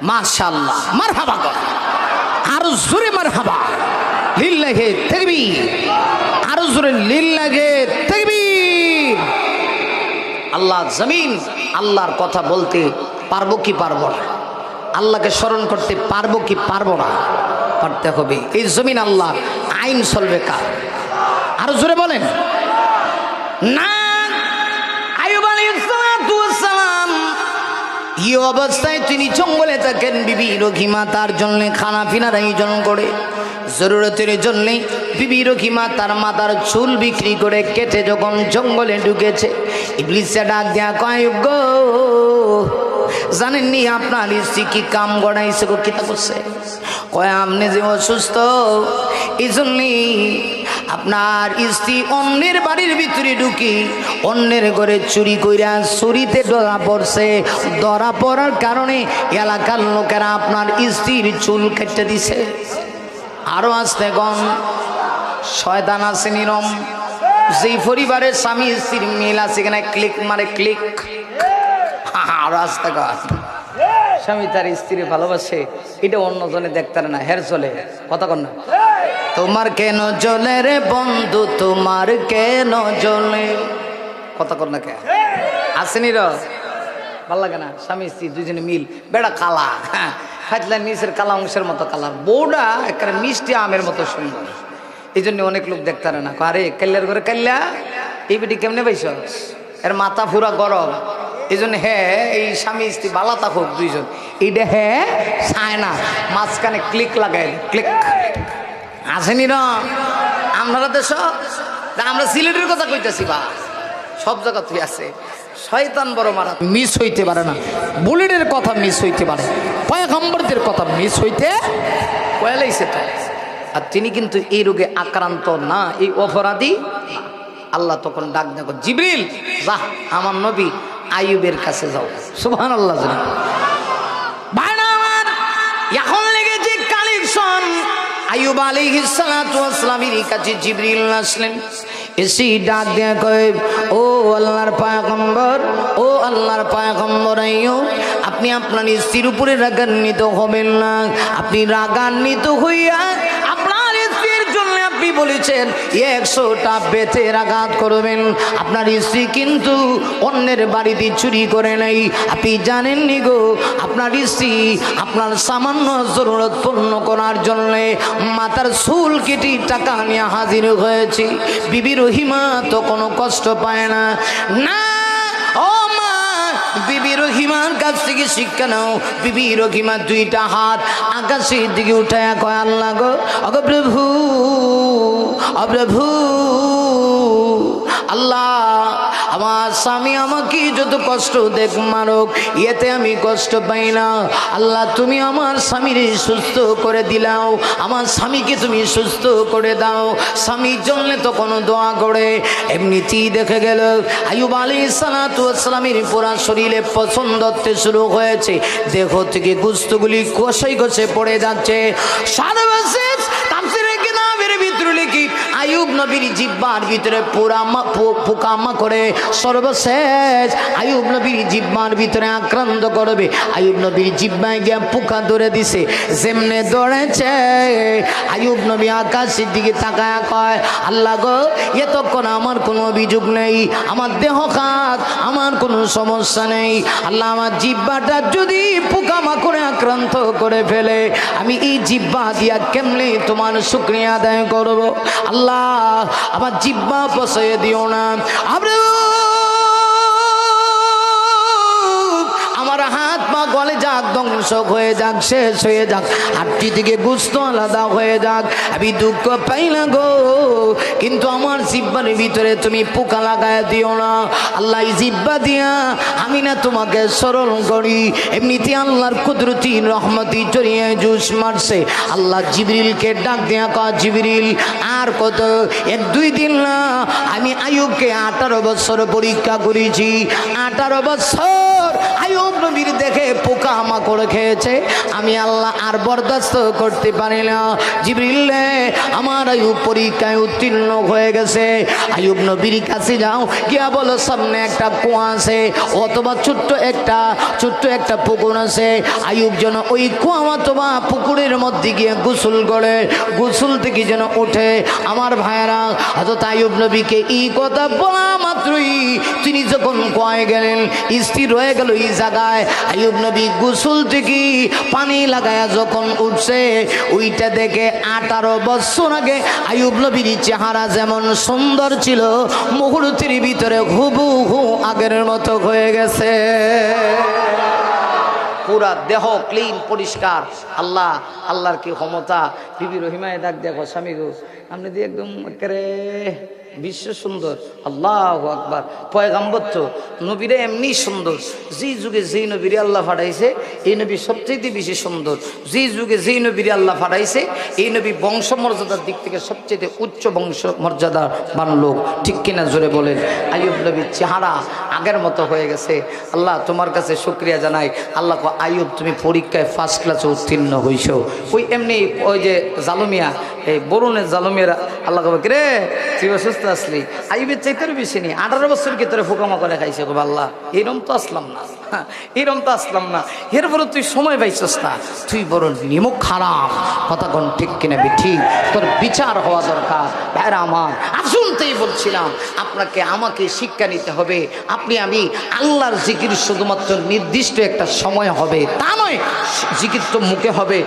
মাশাআল্লাহ, মারহাবা কর, আর জোরে মারহাবা, লিল্লাহি তাকবীর, আর জোরে লিল্লাহি তাকবীর। আল্লাহ জমিন, আল্লাহর কথা বলতে পারবো কি পারবো না? আল্লাহকে স্মরণ করতে পারবো কি পারবো না? পারতে হবে। এই জমিন আল্লাহ, আইন চলবে কার? আর জোরে বলেন না। আইয়ুব আলাইহিস সালাতু ওয়াস সালাম এই অবস্থায় তিনি জঙ্গলে থাকেন। বিবি রহিমা তার জন্য খানা পিনার আয়োজন করে। জরুরতের জন্যে বিবি রহিমা তার মাথার চুল বিক্রি করে কেটে যখন জঙ্গলে ঢুকেছে, ইবলিসে ডাক দেয়া কয়, গো জানেননি আপনার স্ত্রী কি কাম গড়াইছে গো, কিতা করছে? কয় আপনি যে অসুস্থ এই জন্যই আপনার স্ত্রী অন্যের বাড়ির ভিতরে ঢুকি অন্যের ঘরে চুরি কইরা চুরিতে ধরা পড়ছে। ধরা পড়ার কারণে এলাকার লোকেরা আপনার স্ত্রীর চুল কেটে দিছে। আরো আসতে গন শয়তান আছে নিরম, যেই পরিবারের স্বামী স্ত্রীর মিল আছে এখানে ক্লিক মারে ক্লিক। আরো আসতে গন স্বামী তার স্ত্রী ভালোবাসে, এটা অন্যজনে দেখতে না, হের চলে কথা কন না। তোমার কেন জ্বলে রে বন্ধু, তোমার কেন জ্বলে, কথা কর না কে আসেনি র ভাল লাগে না? স্বামী স্ত্রী দুজনে মিল, বেড়া কালা, হ্যাঁ খাইতলা নিচের কালা অংশের মতো কালার, বউটা একটা মিষ্টি আমের মতো সুন্দর। এই জন্য অনেক লোক দেখতে না, আরে কাল্লার ঘরে কাল্লা এই বেটি কেমনে পাইছ, এর মাথা পুরা গরম। এই জন্য হ্যাঁ এই স্বামী স্ত্রী বালা থাকুক দুইজন, এইটা হ্যাঁ চায় না, মাঝখানে ক্লিক লাগাই ক্লিক। আসেনি না আমরা দেশ, আমরা সিলেটের কথা কইতেছি বা সব জায়গা তুই আছে। শয়তান বড় মারা মিস হইতে পারে না, বুলেটের কথা মিস হইতে পারে, পয়গম্বরদের কথা মিস হইতে কয়ালাইছে তো। আর তিনি কিন্তু এই রোগে আক্রান্ত না, এই অপরাধী। আল্লাহ তখন ডাক দেখো, জিবরিল যা আমার নবী আইয়ুবের কাছে যাও। সুবহানাল্লাহ। এখন লেগেছে কালেকশন। আইয়ুব আলাইহিস সালাতু ওয়াস সালামের কাছে জিবরিল আসলেন, এসে ডাক দেয়া কয়, ও আল্লাহর পয়গম্বর, ও আল্লাহর পয়গম্বর আইয়ুব, আপনি আপনার স্ত্রীর উপরে রাগান্বিত হবেন না। আপনি রাগান্বিত হইয়া আপনার স্ত্রীর জন্য আপনি বলেছেন 100টা বেতের আঘাত করবেন। আপনার স্ত্রী কিন্তু অন্যের বাড়িতে চুরি করে নাই। আপনি জানেননি গো, আপনার স্ত্রী আপনার সামান্য জরুরত পূর্ণ করার জন্য মাথার চুল কেটে টাকা নিয়ে হাজির হয়েছে। বিবি রহিমা তো কোনো কষ্ট পায় না। না ও মা, বিবি রহিমার কাছ থেকে শিক্ষা নাও। বিবি রহিমা দুইটা হাত আকাশের দিকে উঠায় কয়, আল্লাহ গো, অগো প্রভু, অপ্রভু আল্লাহ, আমার স্বামী আমাকে যত কষ্ট দেখ মারুক, এতে আমি কষ্ট পাই না। আল্লাহ তুমি আমার স্বামীর সুস্থ করে দিলাও, আমার স্বামীকে তুমি সুস্থ করে দাও। স্বামীর জন্য তো কোনো দোয়া করে এমনিতেই দেখে গেল আইয়ুব আলাইহিস সালাতু ওয়াস সালামের পুরা শরীরে পছন্দ হতে শুরু হয়েছে। দেহ থেকে গোশতগুলি কষে কষে পড়ে যাচ্ছে। সর্বশেষ তাফসীরে কিতাবের ভিতরে লিখি আইয়ুব নবীর জিহ্বার ভিতরে পুরা পোকামা করে সর্বশেষ আইয়ুব নবীর জিহ্বার ভিতরে আক্রান্ত করবে। আইয়ুব নবীর জিহ্বায় গিয়ে পোকা ধরে দিছে। যেমনে ধরেছে আইয়ুব নবী আকাশের দিকে তাকায় কয়, আল্লাহ গো, এতক্ষণ আমার কোনো অভিযোগ নেই, আমার দেহ খাত, আমার কোনো সমস্যা নেই। আল্লাহ আমার জিহ্বাটা যদি পোকামাকড়ে আক্রান্ত করে ফেলে, আমি এই জিহ্বা দিয়া কেমনে তোমার শুকরিয়া আদায় করব? আল্লাহ আমার জিহ্বা পছয়ে দিও না। আমার হাত পা গলে যাক, ধ্বংস হয়ে যাক, শেষ হয়ে যাক, হাতটি থেকে গোশত আলাদা হয়ে যাক, আমি দুঃখ পাই না গো, কিন্তু আমার জিহ্বার ভিতরে তুমি পোকা লাগায় দিও না। আল্লাহ জিহ্বা দিয়া আমি না তোমাকে স্মরণ করি। এমনিতে আল্লাহর কুদরতি রহমতি জড়িয়ে জুস মারছে। আল্লাহ জিবরিলকে ডাক দেয়া কয়, জিবরিল আর কত, 1-2 দিন না, আমি আইয়ুবকে 18 বছর পরীক্ষা করেছি। 18 বছর আইয়ুব নবীর দেখে পোকা মাকড় খেয়েছে, আমি আল্লাহ আর বরদাস্ত করতে পারি না। জিবরিল আমার আইয়ুব পরীক্ষায় উত্তীর্ণ হয়ে গেছে। আইয়ুব নবীর কাছে যাও, গিয়া বলো সামনে একটা কুয়া আছে অথবা ছোট্ট একটা পুকুর আছে। আইয়ুব যেন ওই কুয়া অথবা পুকুরের মধ্যে গিয়ে গোসল করে, গোসল থেকে যেন ওঠে। আমার ভাইয়েরা, হযরত আইয়ুব নবীকে এই কথা বলা মাত্রই তিনি যখন কুয়ায় গেলেন, স্থির হয়ে গেল এই জায়গায়। আইয়ুব নবী গোসল থেকে পানি লাগায়া যখন উঠছে, ওইটা দেখে 18 বছর আগে আইয়ুব নবীর চেহারা যেমন সুন্দর ছিল, মুহূর্তের ভিতরে হুবহু আগের মতো হয়ে গেছে। পুরা দেহ ক্লিন পরিষ্কার। আল্লাহর কি ক্ষমতা। বিবি রহিমায় ডাক দেখো, স্বামী গো আপনি দিয়ে একদম একেবারে বিশ্ব সুন্দর। আল্লাহু আকবার। পয়গাম্বর তো নবীরা এমনি সুন্দর। যে যুগে যেই নবীরে আল্লাহ পাঠাইছে এই নবী সবচেয়ে বেশি সুন্দর। যে যুগে যেই নবীরে আল্লাহ পাঠাইছে এই নবী বংশ মর্যাদার দিক থেকে সবচেয়ে উচ্চ বংশ মর্যাদার লোক। ঠিক কিনা জোরে বলেন। আইয়ুব নবীর চেহারা আগের মতো হয়ে গেছে। আল্লাহ তোমার কাছে শুকরিয়া জানাই। আল্লাহ কো আইয়ুব তুমি পরীক্ষায় ফার্স্ট ক্লাসে উত্তীর্ণ হইছ। ওই এমনি ওই যে জালুমিয়া এই বরুণের জালুমিয়ারা আল্লাহ কবে রে তুই অসুস্থ আসলি। আইয়ুবের চাইতে বেশি নেই। 18 বছর ভিতরে ফোকামা করে খাইছে গো আল্লাহ। এরম তো আসলাম না, এরম তো আসলাম না। এরপরে তুই সময় পাইছস না, তুই বড় নিমুখ খারাপ। কথা কোন ঠিক কিনা ঠিক? তোর বিচার হওয়া দরকার। ভাইরা আমার আসুনতেই বলছিলাম আপনাকে আমাকে শিক্ষা নিতে হবে। আপনি আমি আল্লাহর জিকির শুধুমাত্র নির্দিষ্ট একটা সময় হবে তা নয়। জিকির তো মুখে হবে,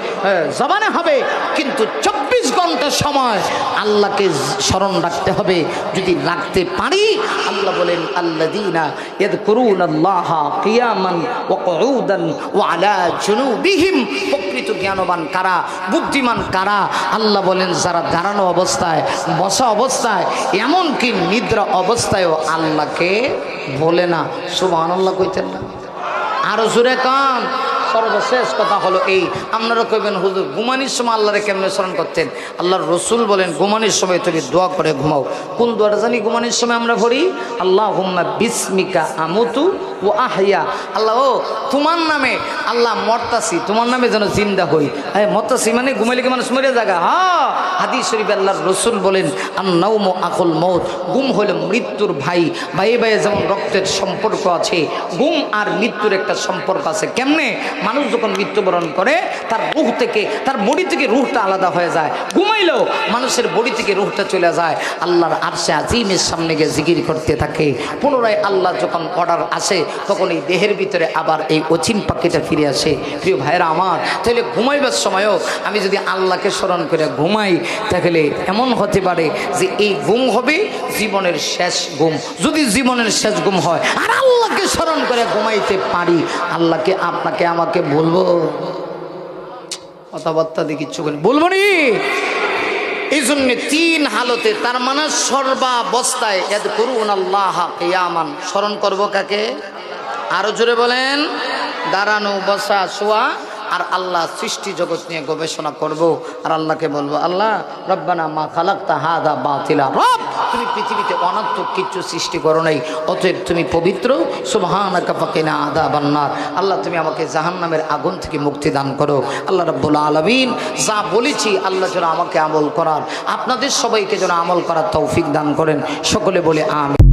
জবানে হবে, কিন্তু 24 ঘন্টা সময় আল্লাহকে স্মরণ রাখতে হবে। যদি রাখতে পারি, আল্লাহ বলেন আল্লাযীনা ইয়াযকুরুনাল্লাহা কিয়ামান ওয়া কুউদান ওয়া আলা জুনুবিহিম। প্রকৃত জ্ঞানবান কারা, বুদ্ধিমান কারা? আল্লাহ বলেন যারা দাঁড়ানো অবস্থায়, বসা অবস্থায়, এমনকি নিদ্রা অবস্থায়ও আল্লাহকে বলে না। সুবহানাল্লাহ কইতেন না? আরো জোরে কান। সর্বশেষ কথা হলো এই, আপনারা কইবেন হুজুর ঘুমানির সময় আল্লাহরে কেমনে স্মরণ করতেন? আল্লাহর রসুল বলেন ঘুমানির সময় তুমি দোয়া করে ঘুমাও। কোন দোয়াটা জানি ঘুমানির সময় আমরা পড়ি? আল্লাহুম্মা বিসমিকা আমুতু ও আহিয়া। আল্লাহ ও তোমার নামে আল্লাহ মরতাছি, তোমার নামে যেন জিন্দা হই। মরতাছি মানে ঘুমাইলে কি মানুষ মরে জায়গা? হ্যাঁ, হাদিস শরীফে আল্লাহর রসুল বলেন আন-নাওমু আকুল মউত। ঘুম হলো মৃত্যুর ভাই। ভাইয়ে ভাইয়ে যেমন রক্তের সম্পর্ক আছে, ঘুম আর মৃত্যুর একটা সম্পর্ক আছে। কেমনে? মানুষ যখন মৃত্যুবরণ করে তার রূহ থেকে, তার বডি থেকে রূহটা আলাদা হয়ে যায়। ঘুমাইলেও মানুষের বডি থেকে রূহটা চলে যায়, আল্লাহর আরশে আজিমের সামনে গিয়ে জিকির করতে থাকে। পুনরায় আল্লাহ যখন অর্ডার আসে তখন এই দেহের ভিতরে আবার এই অচিন পাখিটা ফিরে আসে। প্রিয় ভাইরা আমার, তাহলে ঘুমাইবার সময়ও আমি যদি আল্লাহকে স্মরণ করে ঘুমাই, তাহলে এমন হতে পারে যে এই ঘুম হবে জীবনের শেষ ঘুম। যদি জীবনের শেষ ঘুম হয় আর আল্লাহকে স্মরণ করে ঘুমাইতে পারি, আল্লাহকে আপনাকে আমাকে বলবো? কথাবার্তা দিয়ে কিচ্ছু বলবো নি। এই জন্য 3 হালতে, তার মানে সর্বাবস্থায় ইয়াযকুরুনাল্লাহা কিয়ামান, স্মরণ করব কাকে? আরো জোরে বলেন। দাঁড়ানো, বসা, শোয়া, আর আল্লাহ সৃষ্টি জগৎ নিয়ে গবেষণা করব। আর আল্লাহকে বলবো আল্লাহ রব্বানা মা খালাকতা হাযা বাতিলা। রব, তুমি পৃথিবীতে অনর্থক কিচ্ছু সৃষ্টি করো নাই, অতএব তুমি পবিত্র। সুবহানাকা ফাকিনা আযাবান নার। আল্লাহ তুমি আমাকে জাহান্নামের আগুন থেকে মুক্তি দান করো। আল্লাহ রাব্বুল আলামিন যা বলেছি আল্লাহ যেন আমাকে আমল করার, আপনাদের সবাইকে যেন আমল করার তৌফিক দান করেন। সকলে বলে আমিন।